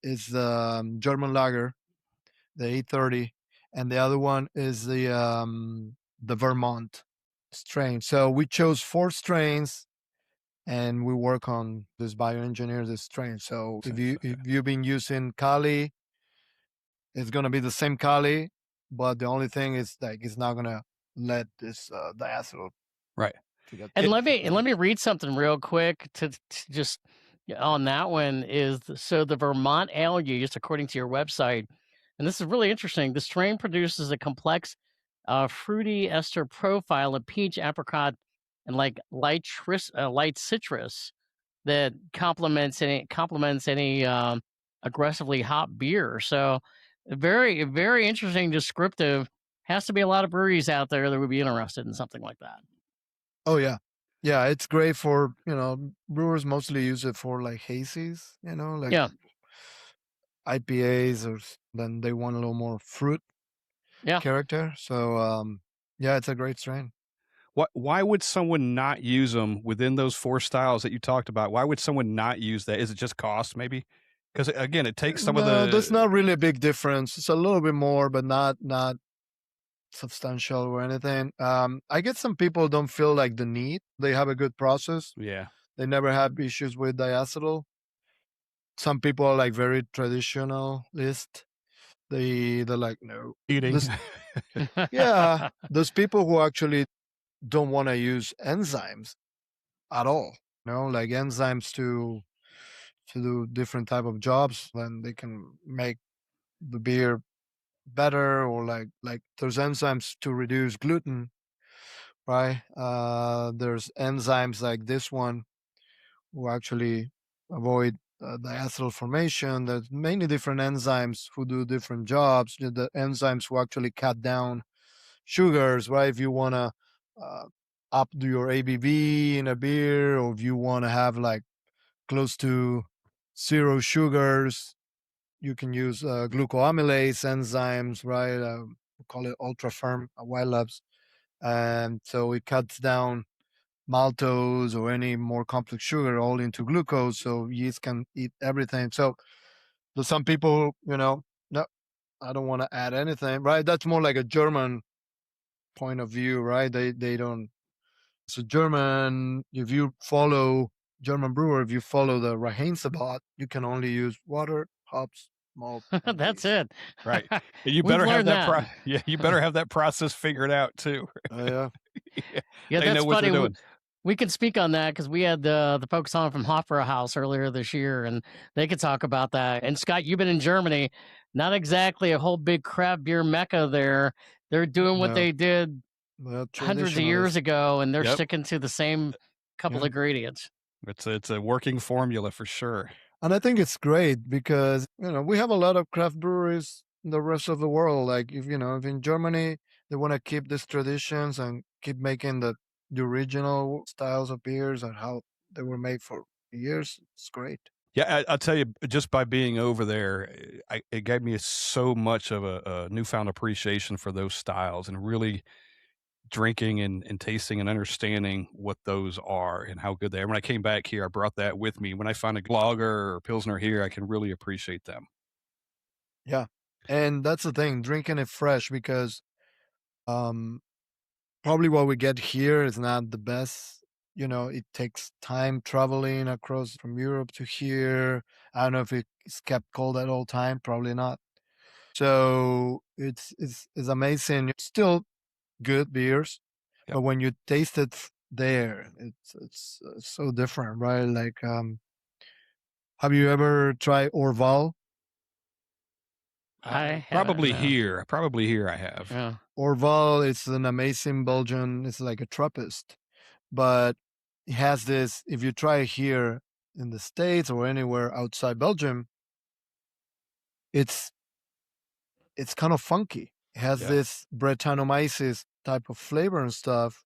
is the German Lager, the 830, and the other one is the Vermont strain. So we chose 4 strains, and we work on this bioengineered strain. So if you've been using Cali, it's gonna be the same Cali, but the only thing is like it's not gonna let this diacetyl. Right. And let me read something real quick to just on that one is so the Vermont ale yeast, according to your website, and this is really interesting. The strain produces a complex, fruity ester profile of peach, apricot, and like light citrus that complements any aggressively hot beer. So very, very interesting, descriptive. Has to be a lot of breweries out there that would be interested in something like that. Oh yeah, Yeah, it's great for, brewers mostly use it for like hazies, like Yeah. IPAs, or then they want a little more fruit Yeah. character. So, yeah, it's a great strain. Why would someone not use them within those 4 styles that you talked about? Why would someone not use that? Is it just cost, maybe? Because again, it takes some of No, the. there's not really a big difference. It's a little bit more, but not substantial or anything. I guess some people don't feel like the need. They have a good process. Yeah. They never have issues with diacetyl. Some people are like very traditionalist. They're like, no. Eating. Yeah, there's people who actually don't want to use enzymes at all. Like enzymes to do different type of jobs, then they can make the beer better, or like there's enzymes to reduce gluten, right? There's enzymes like this one who actually avoid diacetyl formation. There's many different enzymes who do different jobs. The enzymes who actually cut down sugars, right? If you want to up your ABV in a beer, or if you want to have like close to 0 sugars, you can use glucoamylase enzymes, right? We call it ultra firm White Labs. And so it cuts down maltose or any more complex sugar all into glucose, so yeast can eat everything. So there's some people, no, I don't want to add anything, right? That's more like a German point of view, right? They don't. So German, if you follow German brewer, if you follow the Reinheitsgebot, you can only use water, hops, malt. and That's yeast. it. Right. You We've better have learned that. Yeah, you better have that process figured out too. Yeah. Yeah, They that's know what funny. they're doing. We can speak on that because we had the folks on from Hofbräu House earlier this year, and they could talk about that. And Scott, you've been in Germany, not exactly a whole big craft beer mecca there. They're doing what No. they did Well, hundreds of years traditionalist. ago, and they're Yep. sticking to the same couple Yeah. ingredients. It's a working formula for sure. And I think it's great because, we have a lot of craft breweries in the rest of the world. Like if in Germany, they want to keep these traditions and keep making the original styles of beers and how they were made for years. It's great. Yeah, I'll tell you, just by being over there, it gave me so much of a newfound appreciation for those styles, and really drinking and tasting and understanding what those are and how good they are. When I came back here, I brought that with me. When I find a lager or pilsner here, I can really appreciate them. Yeah. And that's the thing, drinking it fresh, because probably what we get here is not the best. It takes time traveling across from Europe to here. I don't know if it's kept cold at all time. Probably not. So it's amazing. It's still good beers, Yep. but when you taste it there, it's so different, right? Like, have you ever tried Orval? I Probably haven't, no. here I have. Yeah. Orval is an amazing Belgian. It's like a Trappist, but it has this. If you try it here in the States or anywhere outside Belgium, it's kind of funky. It has Yeah. this Brettanomyces type of flavor and stuff,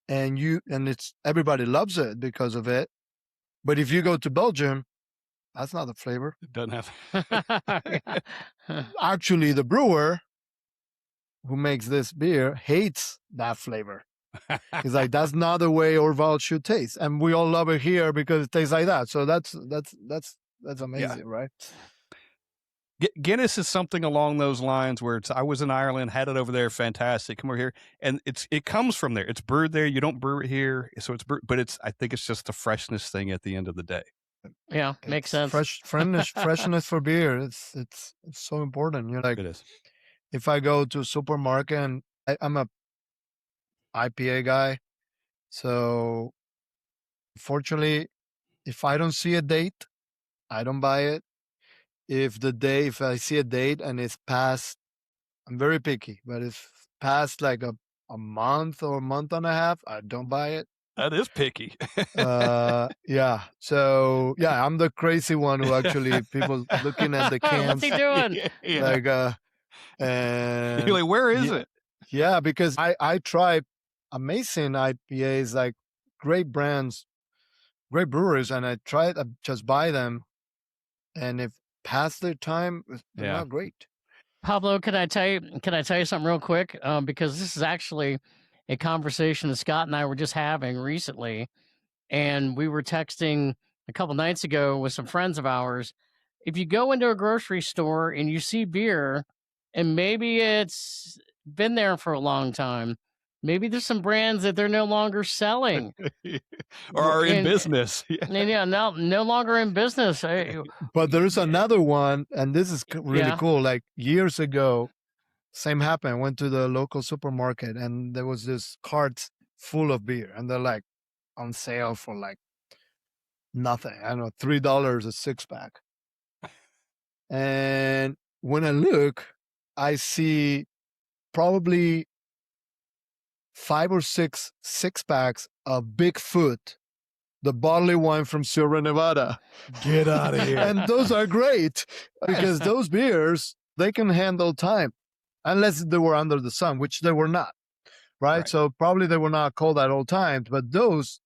and it's everybody loves it because of it. But if you go to Belgium, that's not the flavor. It doesn't have. Actually, the brewer who makes this beer hates that flavor. He's like, that's not the way Orval should taste, and we all love it here because it tastes like that. So that's amazing, right? Guinness is something along those lines where I was in Ireland, had it over there, fantastic. Come over here, and it comes from there. It's brewed there. You don't brew it here, so it's brewed, but I think it's just a freshness thing at the end of the day. Yeah, makes sense. Freshness for beer. It's so important. Like, It is. if I go to a supermarket, and I'm a IPA guy, so fortunately, if I don't see a date, I don't buy it. If I see a date and it's past, I'm very picky, but if past like a month or a month and a half, I don't buy it. That is picky. Yeah. So yeah, I'm the crazy one who actually people looking at the cans. What's he doing? Yeah. Like, and You're like, where is it? yeah, because I try amazing IPAs, like great brands, great breweries, and I just buy them, and if past their time, they're Yeah. not great. Pablo, can I tell you something real quick? Because this is actually a conversation that Scott and I were just having recently, and we were texting a couple nights ago with some friends of ours. If you go into a grocery store and you see beer, and maybe it's been there for a long time, maybe there's some brands that they're no longer selling Or are in and business. Yeah. and yeah, no longer in business. But there's another one, and this is really Yeah. cool. Like years ago, same happened. I went to the local supermarket, and there was this cart full of beer, and they're like on sale for like nothing. I don't know, $3 a 6-pack. And when I look, I see probably 5 or 6 6-packs of Bigfoot, the barley wine from Sierra Nevada. Get out of here. And those are great because those beers, they can handle time, unless they were under the sun, which they were not, right? So probably they were not cold at all times, but those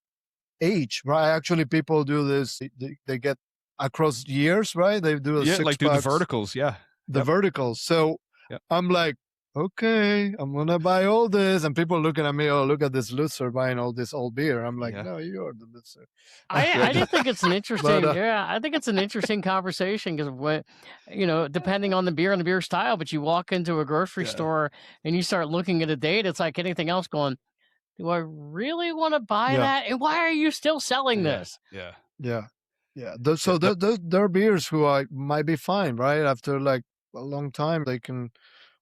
age, right? Actually, people do this. They get across years, right? They do a Yeah, 6 like do the packs, verticals. Yeah. the verticals. So I'm like, okay, I'm gonna buy all this, and people looking at me, oh, look at this loser buying all this old beer. I'm like, no, you're the loser. I just think it's an interesting, But, I think it's an interesting conversation because what, depending on the beer and the beer style, but you walk into a grocery store and you start looking at a date, it's like anything else going, do I really want to buy that? And why are you still selling this? Yeah. So there are beers who might be fine, right? After like a long time, they can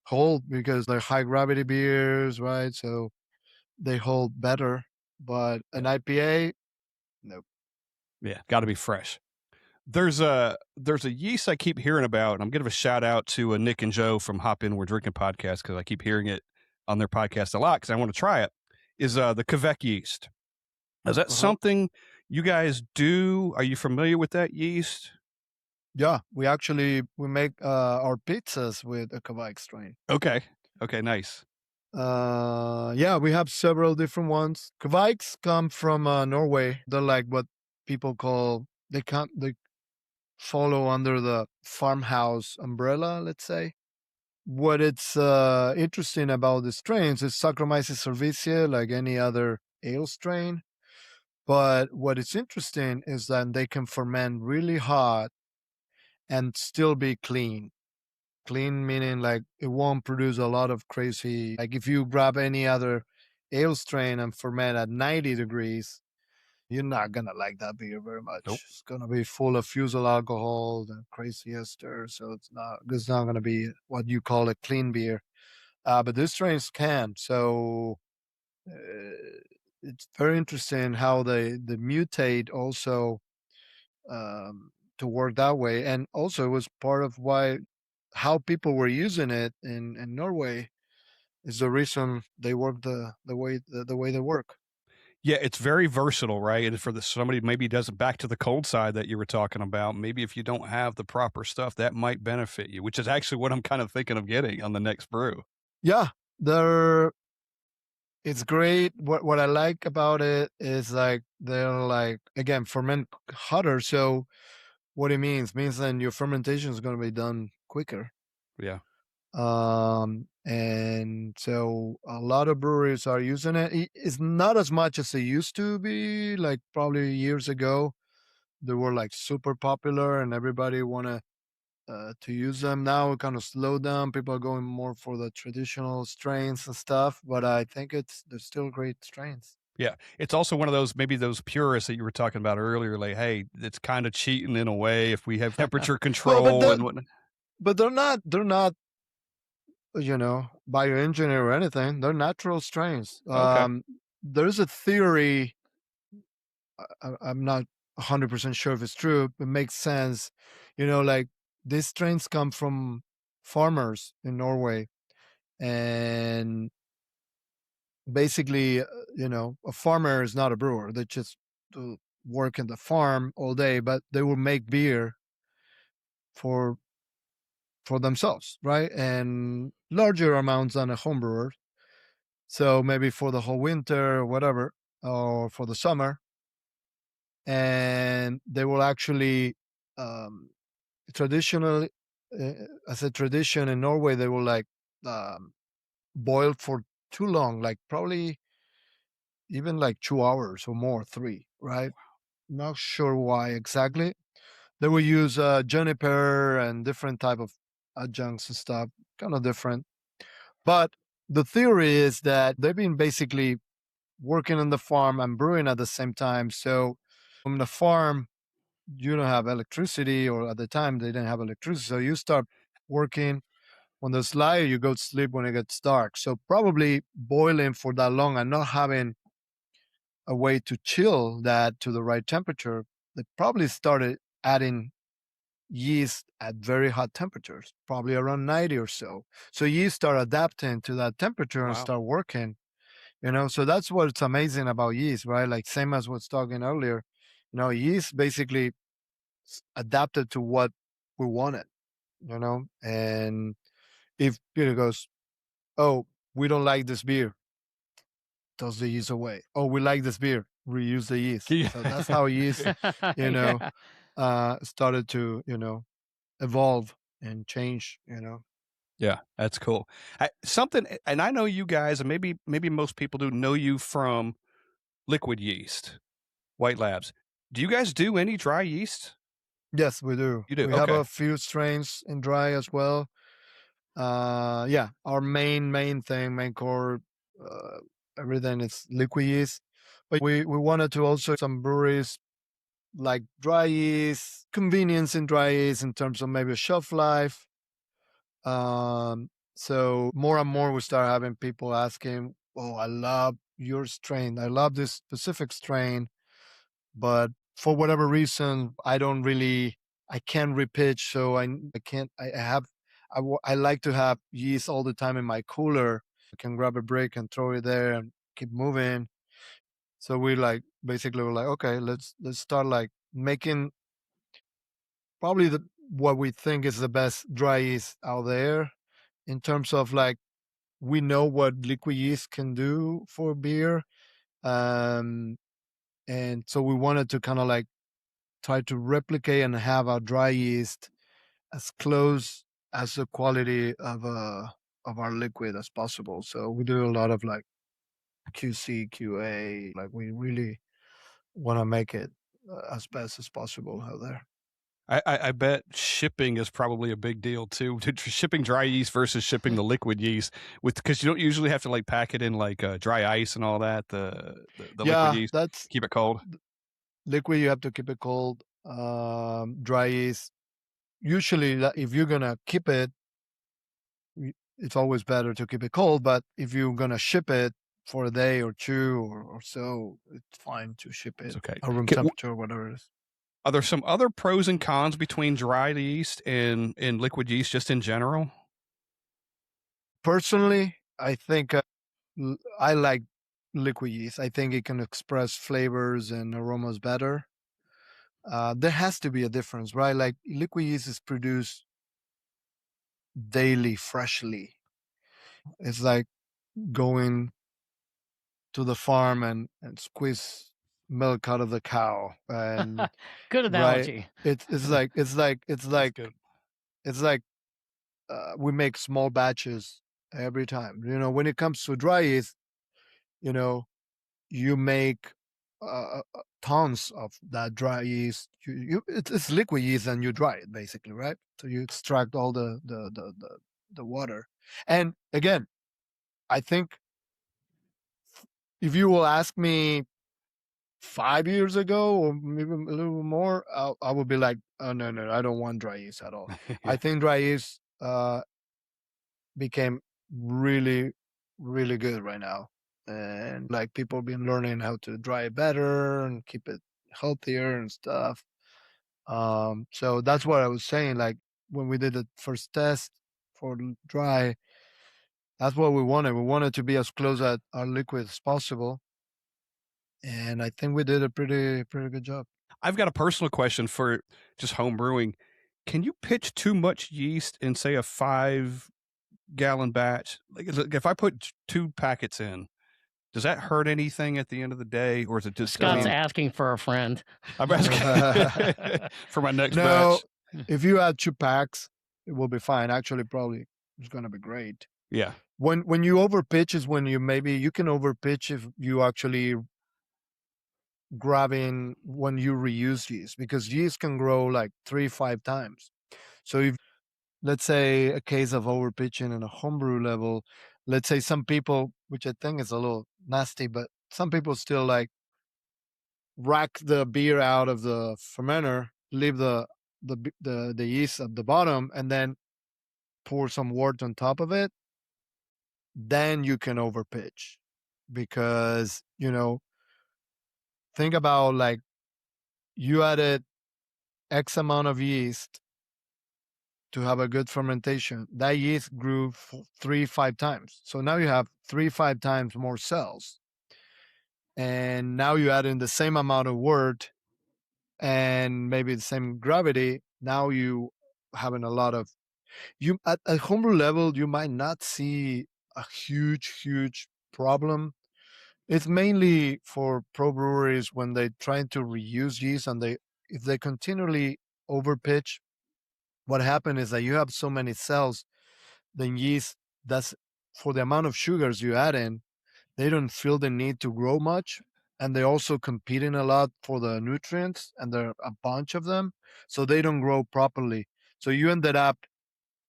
hold because they're high gravity beers, right? So they hold better. But an IPA, nope. Yeah, got to be fresh. There's a yeast I keep hearing about, and I'm gonna give a shout out to Nick and Joe from Hop In We're Drinking podcast because I keep hearing it on their podcast a lot because I want to try it. Is the Kveik yeast? Is that something you guys do? Are you familiar with that yeast? Yeah, we make our pizzas with a Kveik strain. Okay, nice. Yeah, we have several different ones. Kveiks come from Norway. They're like what people call they follow under the farmhouse umbrella, let's say. What it's interesting about the strains is Saccharomyces cerevisiae, like any other ale strain. But what is interesting is that they can ferment really hot and still be clean. Clean meaning like it won't produce a lot of crazy, like if you grab any other ale strain and ferment at 90 degrees, you're not going to like that beer very much. Nope. It's going to be full of fusel alcohol and crazy ester. So it's not going to be what you call a clean beer. But these strains can. So it's very interesting how they mutate also to work that way. And also it was part of how people were using it in Norway is the reason they work the way they work. Yeah, it's very versatile, right? And for somebody maybe does it back to the cold side that you were talking about, maybe if you don't have the proper stuff, that might benefit you, which is actually what I'm kind of thinking of getting on the next brew. Yeah, it's great. What I like about it is like they're like, again, ferment hotter. So what it means then your fermentation is going to be done quicker. Yeah. And so a lot of breweries are using it. It's not as much as it used to be, like probably years ago. They were like super popular and everybody wanted to use them. Now it kind of slowed down. People are going more for the traditional strains and stuff, but I think they're still great strains. Yeah. It's also one of those, maybe those purists that you were talking about earlier, like, hey, it's kind of cheating in a way if we have temperature control and whatnot. But they're not, bioengineered or anything. They're natural strains. Okay. There's a theory, I'm not 100% sure if it's true, but it makes sense. Like these strains come from farmers in Norway. And basically, a farmer is not a brewer. They just work in the farm all day, but they will make beer for themselves, right? And larger amounts than a home brewer. So maybe for the whole winter or whatever, or for the summer. And they will actually, um, traditionally, as a tradition in Norway, they will like um, boil for too long, like probably even like 2 hours or more, three, right? Not sure why exactly. They will use juniper and different type of adjuncts and stuff, kind of different. But the theory is that they've been basically working on the farm and brewing at the same time. So on the farm, you don't have electricity, or at the time they didn't have electricity. So you start working on the slide, you go to sleep when it gets dark. So probably boiling for that long and not having a way to chill that to the right temperature, they probably started adding yeast at very hot temperatures, probably around 90 or so. So yeast start adapting to that temperature and Wow. start working, So that's what's amazing about yeast, right? Like same as what's talking earlier, yeast basically adapted to what we wanted, and if Peter goes, oh, we don't like this beer, toss the yeast away. Oh, we like this beer, reuse the yeast. Yeah. So that's how yeast, Yeah. started to, evolve and change, Yeah, that's cool. Something, and I know you guys, and maybe most people do know you from liquid yeast, White Labs. Do you guys do any dry yeast? Yes, we do. You do? We have Okay. a few strains in dry as well. Yeah, our main thing, main core, uh, everything is liquid yeast. But we wanted to also some breweries like dry yeast, convenience in dry yeast in terms of maybe shelf life. So more and more we start having people asking, "Oh, I love your strain. I love this specific strain, but for whatever reason, I can't repitch. So I can't. I have. I like to have yeast all the time in my cooler. I can grab a break and throw it there and keep moving. So we like basically we're like, okay, let's start like making probably what we think is the best dry yeast out there in terms of like we know what liquid yeast can do for beer. Um, and so we wanted to kind of like try to replicate and have our dry yeast as close as the quality of our liquid as possible. So we do a lot of like QC, QA, like we really want to make it as best as possible out there. I bet shipping is probably a big deal too. Shipping dry yeast versus shipping the liquid yeast, because you don't usually have to like pack it in like dry ice and all that. The liquid Yeah, yeast, that's keep it cold. liquid. You have to keep it cold. Dry yeast. Usually, if you're gonna keep it, it's always better to keep it cold. But if you're gonna ship it for a day or two or so, it's fine to ship it It's okay. at room temperature, whatever it is. Are there some other pros and cons between dry yeast and liquid yeast, just in general? Personally, I think I like liquid yeast. I think it can express flavors and aromas better. There has to be a difference, right? Like liquid yeast is produced daily, freshly. It's like going to the farm and squeeze milk out of the cow and Good analogy. right. It's like Good. we make small batches every time. When it comes to dry yeast, you make tons of that dry yeast. It's liquid yeast and you dry it basically, right? So you extract all the water. And again, I think if you will ask me 5 years ago or maybe a little more, I would be like, oh no, I don't want dry yeast at all. I think dry yeast became really, really good right now. And like people been learning how to dry it better and keep it healthier and stuff. So that's what I was saying. Like when we did the first test for dry, that's what we wanted. We wanted to be as close at our liquid as possible. And I think we did a pretty good job. I've got a personal question for just home brewing. Can you pitch too much yeast in, say, a 5 gallon batch, like if I put 2 packets in, does that hurt anything at the end of the day, or is it just Scott's asking for a friend. I'm asking for my next No, batch? if you add 2 packs, it will be fine. Actually, probably it's going to be great. Yeah. When you overpitch is when you can overpitch if you actually grabbing when you reuse yeast, because yeast can grow like 3-5 times. So if, let's say, a case of overpitching in a homebrew level, let's say some people, which I think is a little nasty, but some people still like rack the beer out of the fermenter, leave the yeast at the bottom, and then pour some wort on top of it. Then you can overpitch, because think about, like, you added X amount of yeast to have a good fermentation. That yeast grew 3-5 times. So now you have 3-5 times more cells. And now you add in the same amount of wort and maybe the same gravity. Now you having a lot of, at homebrew level, you might not see a huge problem. It's mainly for pro breweries when they're trying to reuse yeast, and if they continually overpitch, what happens is that you have so many cells, then yeast, that's for the amount of sugars you add in, they don't feel the need to grow much. And they're also competing a lot for the nutrients, and there are a bunch of them, so they don't grow properly. So you ended up,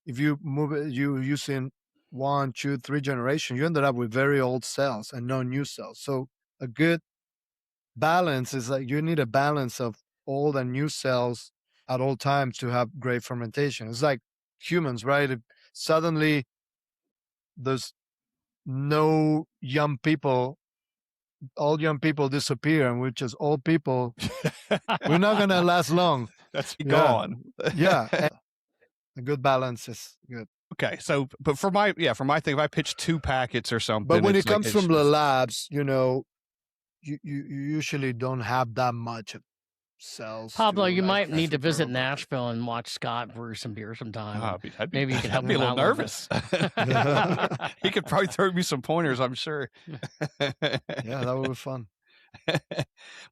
if you move it, you using 1, 2, 3 generations, you ended up with very old cells and no new cells. So a good balance is like you need a balance of old and new cells at all times to have great fermentation. It's like humans, right? If suddenly there's no young people, all young people disappear, and we're just old people, we're not going to last long. That's gone. Yeah. A good balance is good. Okay, so but for my thing, if I pitch 2 packets or something, but when it comes from the labs, you usually don't have that much cells. Pablo, you might actually need to visit grow. Nashville and watch Scott brew some beer sometime. Maybe you could help I'd be a him little out nervous. He could probably throw me some pointers, I'm sure. Yeah, that would be fun.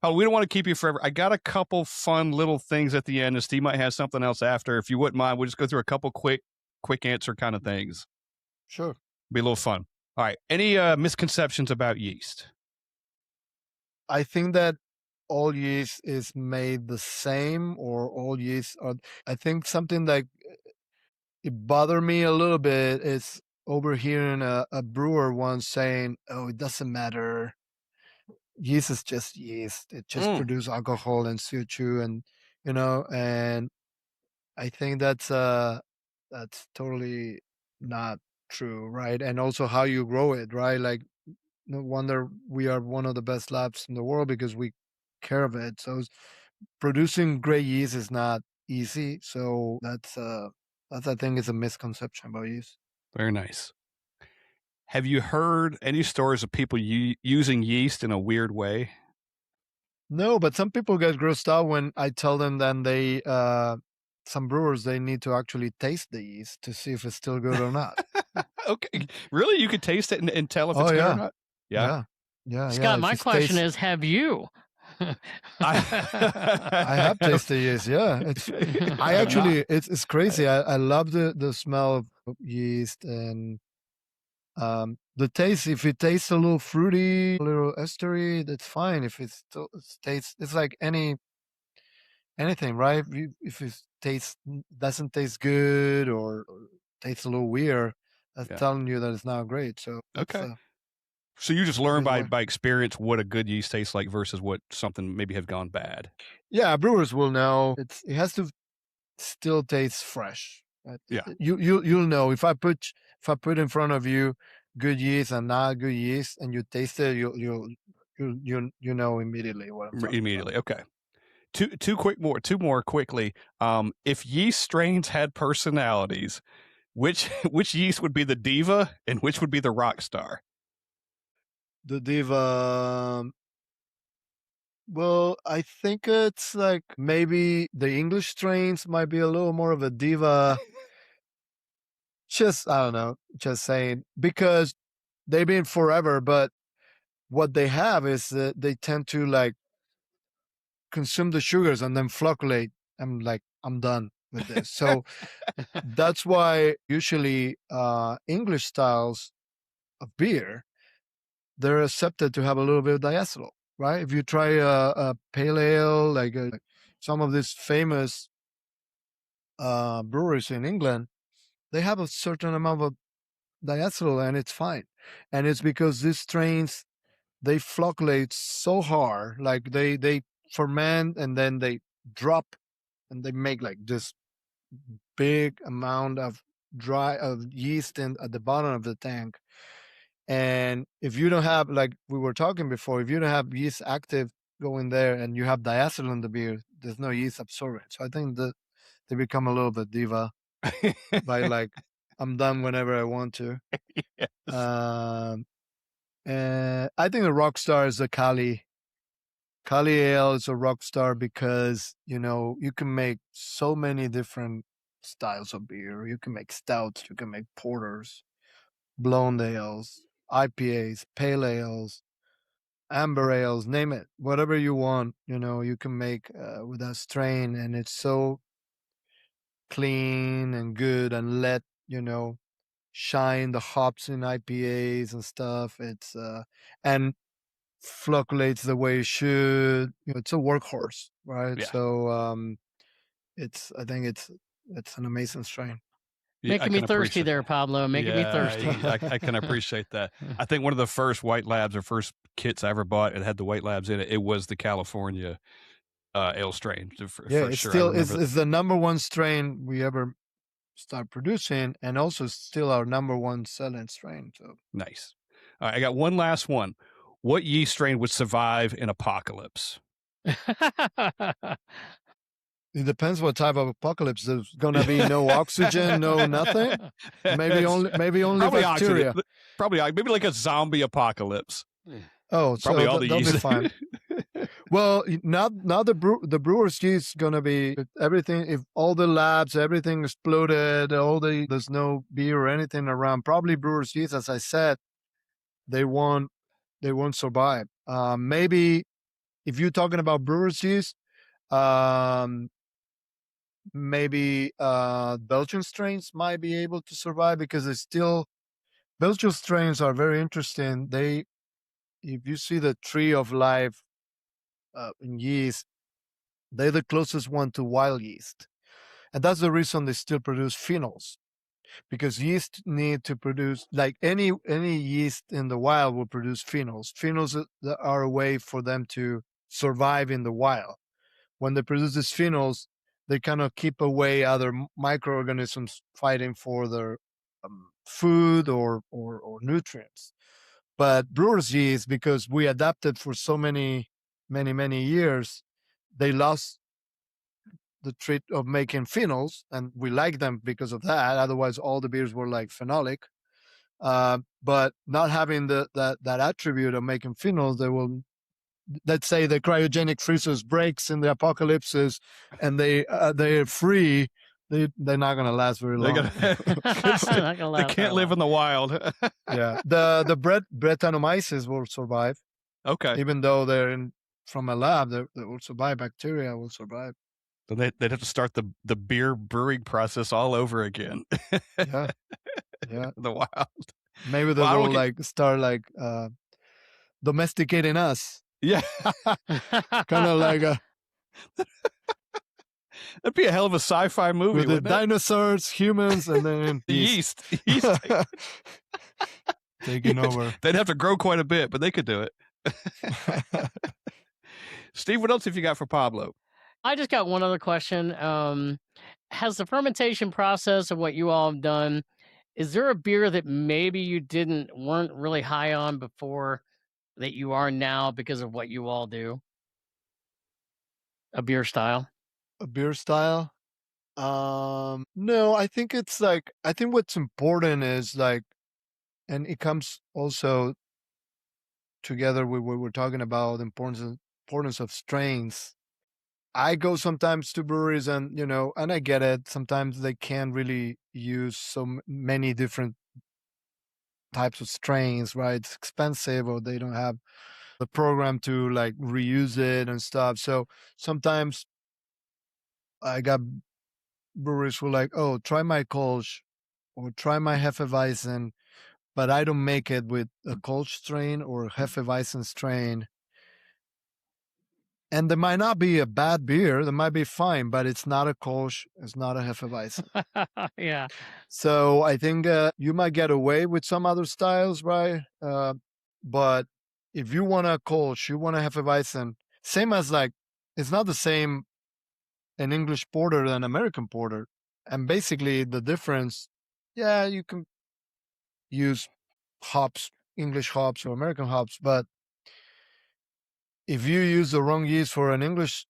Oh, we don't want to keep you forever. I got a couple fun little things at the end, and Steve might have something else after. If you wouldn't mind, we'll just go through a couple quick answer kind of things. Sure. Be a little fun. All right. Any misconceptions about yeast? I think that all yeast is made the same, or all yeast are. I think something that it bothered me a little bit is overhearing a brewer once saying, "Oh, it doesn't matter. Yeast is just yeast. It just produces alcohol and CO2, and and I think that's totally not true, right? And also how you grow it, right? Like, no wonder we are one of the best labs in the world, because we care of it. So producing great yeast is not easy. So that's I think is a misconception about yeast. Very nice. Have you heard any stories of people using yeast in a weird way? No, but some people get grossed out when I tell them that they some brewers, they need to actually taste the yeast to see if it's still good or not. Okay, really? You could taste it and tell if it's good or not? Yeah. Scott, my question is, have you? I have tasted yeast. Yeah, it's crazy. I love the smell of yeast, and the taste. If it tastes a little fruity, a little estery, that's fine. If it tastes, it's like anything, right? If it doesn't taste good, or tastes a little weird, that's telling you that it's not great. So okay. So you just learn by experience what a good yeast tastes like versus what something maybe has gone bad. Yeah, brewers will know. It has to still taste fresh. Yeah, you'll know if I put in front of you good yeast and not good yeast, and you taste it, you know immediately what I'm talking about. Okay. Two more quickly. If yeast strains had personalities, which yeast would be the diva and which would be the rock star? The diva. Well, I think it's like maybe the English strains might be a little more of a diva. Just, I don't know. just saying, because they've been forever, but what they have is that they tend to like consume the sugars and then flocculate. I'm like, I'm done with this. So that's why usually English styles of beer, they're accepted to have a little bit of diacetyl, right? If you try a pale ale, like some of these famous breweries in England, they have a certain amount of diacetyl and it's fine. And it's because these strains, they flocculate so hard, like they ferment and then they drop and they make like this big amount of yeast at the bottom of the tank. And if you don't have, like we were talking before, if you don't have yeast active going there and you have diacetyl in the beer, there's no yeast absorbent. So I think that they become a little bit diva by like, I'm done whenever I want to. Yes. And I think a rock star is the Cali. Cali Ale is a rock star because, you can make so many different styles of beer. You can make stouts, you can make porters, blonde ales, IPAs, pale ales, amber ales, name it, whatever you want, you can make with that strain, and it's so clean and good and shine the hops in IPAs and stuff. It's and flocculates the way it should. It's a workhorse, right? Yeah. So I think it's an amazing strain. Yeah, I Making me can thirsty appreciate- there, Pablo. Making me Yeah, thirsty. I can appreciate that. I think one of the first White Labs or first kits I ever bought, it had the White Labs in it. It was the California ale strain. For It's sure. still is the number one strain we ever start producing, and also still our number one selling strain. So Nice. All right, I got one last one. What yeast strain would survive an apocalypse? it depends what type of apocalypse. There's gonna be no oxygen, no nothing. Maybe only Probably bacteria. oxygen. Probably maybe like a zombie apocalypse. Oh, Probably so all the that'll yeast. be fine. Well, now the brewer's yeast gonna be everything. If all the labs, everything exploded, there's no beer or anything around. Probably brewer's yeast, as I said, they won't survive. Maybe if you're talking about brewer's yeast, maybe Belgian strains might be able to survive because Belgian strains are very interesting. If you see the tree of life in yeast, they're the closest one to wild yeast. And that's the reason they still produce phenols, because yeast need to produce, like any yeast in the wild will produce phenols. Phenols are a way for them to survive in the wild. When they produce these phenols, they kind of keep away other microorganisms fighting for their food or nutrients. But brewer's yeast, because we adapted for so many years, they lost the trait of making phenols, and we like them because of that. Otherwise, all the beers were like phenolic. But not having that attribute of making phenols, they will. Let's say the cryogenic freezers breaks in the apocalypses, and they're free. They're not gonna last very long. Not gonna They last can't that live long. in the wild. Yeah, the Brettanomyces will survive, Okay. even though they're from a lab. They will survive. Bacteria will survive. So they'd have to start the beer brewing process all over again. Yeah, yeah. The wild. Maybe they Well, I don't will get- start domesticating us, Yeah. kind of like That'd be a hell of a sci-fi movie, with the wouldn't it? dinosaurs, humans, and then The yeast. Yeast. taking over. They'd have to grow quite a bit, but they could do it. Steve, what else have you got for Pablo? I just got one other question. Has the fermentation process of what you all have done, is there a beer that maybe you weren't really high on before that you are now because of what you all do? A beer style? A beer style? No, I think it's I think what's important is and it comes also together with what we're talking about, the importance of strains. I go sometimes to breweries and I get it. Sometimes they can't really use so many different types of strains, right? It's expensive, or they don't have the program to like reuse it and stuff. So sometimes I got breweries who like, oh, try my Kolsch or try my Hefeweizen, but I don't make it with a Kolsch strain or Hefeweizen strain. And there might not be a bad beer, there might be fine, but it's not a Kolsch, it's not a Hefeweizen. Yeah. So I think you might get away with some other styles, right? But if you want a Kolsch, you want a Hefeweizen, same as like, it's not the same an English porter than American porter. And basically the difference, yeah, you can use hops, English hops or American hops, but if you use the wrong yeast for an English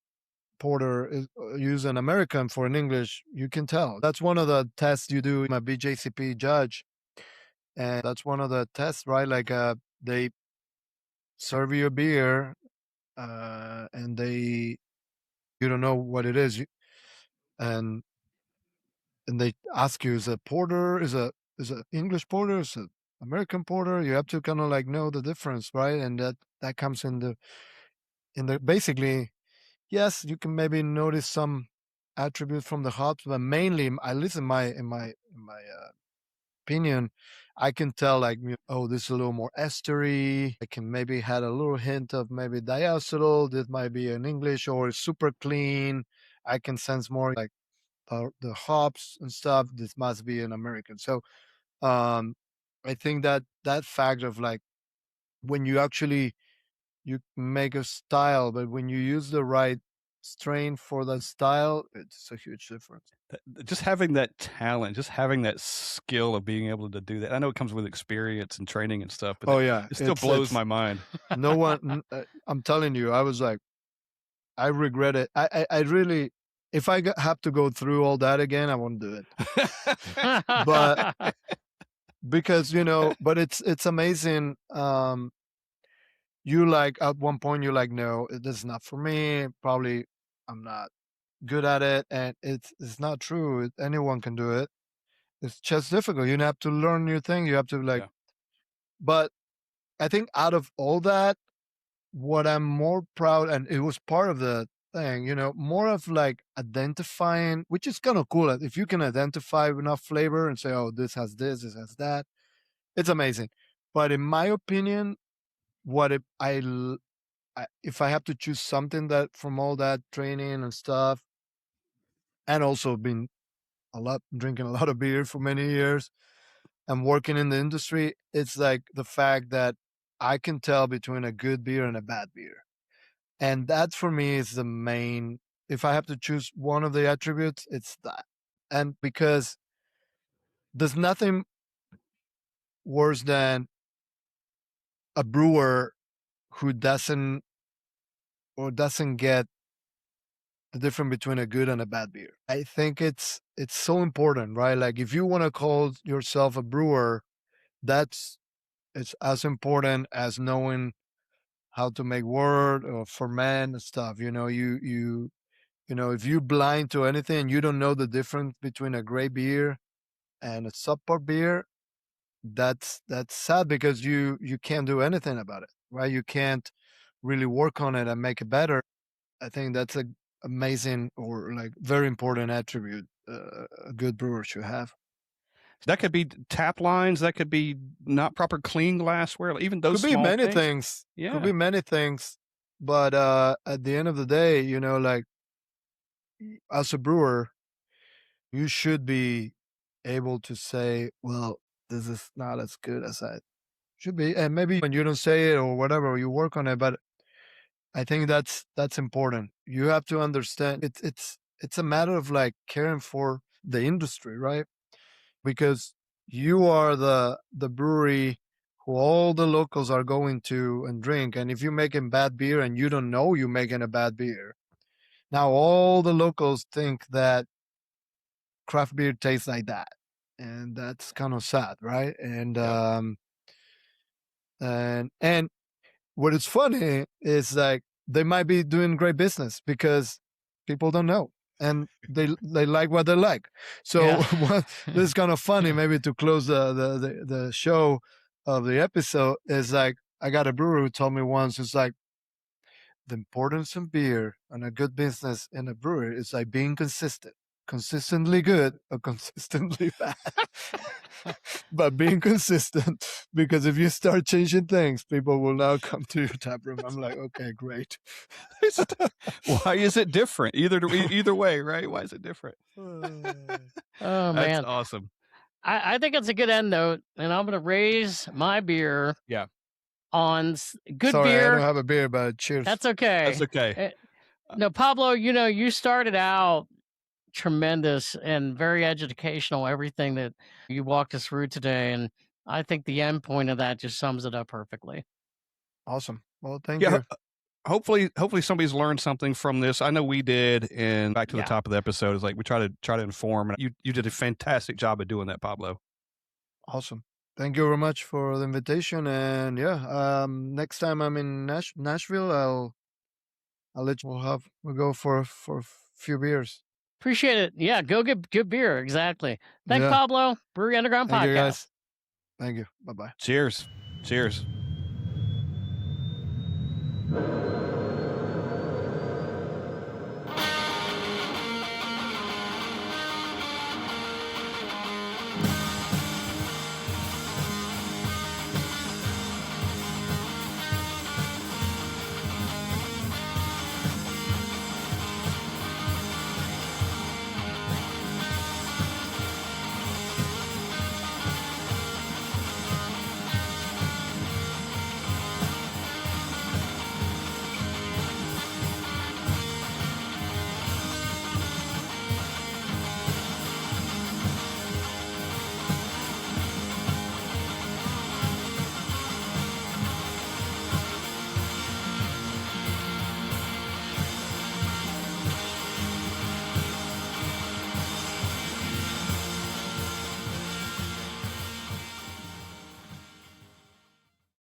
porter, use an American for an English, you can tell. That's one of the tests you do. I'm a BJCP judge, and that's one of the tests, right? Like they serve you a beer, and you don't know what it is, and they ask you, is it porter? Is it English porter? Is it American porter? You have to kind of like know the difference, right? And that comes in the basically, yes, you can maybe notice some attributes from the hops, but mainly, at least in my opinion, I can tell like, oh, this is a little more estery. I can maybe had a little hint of maybe diacetyl. This might be an English, or it's super clean. I can sense more like the hops and stuff. This must be an American. So I think that fact of like, when you actually you make a style, but when you use the right strain for that style, it's a huge difference. Just having that talent, just having that skill of being able to do that. I know it comes with experience and training and stuff, but it still blows my mind. No one, I'm telling you, I was like, I regret it. I really, if I have to go through all that again, I won't do it. But because, but it's amazing. You like at one point you're like, no, this is not for me. Probably I'm not good at it, and it's not true. Anyone can do it. It's just difficult. You have to learn new thing. You have to like. Yeah. But I think out of all that, what I'm more proud, and it was part of the thing, more of like identifying, which is kind of cool. If you can identify enough flavor and say, oh, this has this has that, it's amazing. But in my opinion, if I have to choose something that from all that training and stuff, and also been drinking a lot of beer for many years and working in the industry, it's like the fact that I can tell between a good beer and a bad beer. And that for me is the main, if I have to choose one of the attributes, it's that. And because there's nothing worse than a brewer who doesn't get the difference between a good and a bad beer. I think it's so important, right? Like if you want to call yourself a brewer, it's as important as knowing how to make wort or ferment and stuff. If you're blind to anything, you don't know the difference between a great beer and a subpar beer, that's sad, because you can't do anything about it, right? You can't really work on it and make it better. I think that's a amazing or like very important attribute a good brewer should have. That could be tap lines. That could be not proper clean glassware. Even those could be many things. things. Yeah, could be many things. But at the end of the day, like as a brewer, you should be able to say, well, this is not as good as I should be. And maybe when you don't say it or whatever, you work on it. But I think that's important. You have to understand it's a matter of like caring for the industry, right? Because you are the brewery who all the locals are going to and drink. And if you're making bad beer and you don't know you're making a bad beer, now all the locals think that craft beer tastes like that. And that's kind of sad, right? And and what is funny is like they might be doing great business because people don't know. And they like what they like. So this is kind of funny, maybe to close the show. of the episode is like, I got a brewer who told me once, it's like, the importance of beer and a good business in a brewery is like being consistent. Consistently good or consistently bad. But being consistent, because if you start changing things, people will now come to your tap room. I'm like, okay, great. Why is it different? Either way, right? Why is it different? Oh, That's man. awesome. I think it's a good end note, and I'm going to raise my beer Yeah. on good Sorry, beer. I don't have a beer, but cheers. That's okay. That's okay. No, Pablo, you started out tremendous and very educational, everything that you walked us through today. And I think the end point of that just sums it up perfectly. Awesome. Well, thank Yeah. you. Hopefully somebody's learned something from this. I know we did. And back to the top of the episode is like, we try to inform, and you did a fantastic job of doing that, Pablo. Awesome. Thank you very much for the invitation. And next time I'm in Nashville, I'll let you. We'll go for a few beers. Appreciate it. Yeah, go get good beer. Exactly. Thanks, Yeah. Pablo. Brewery Underground Thank Podcast. you, guys. Thank you. Bye-bye. Cheers.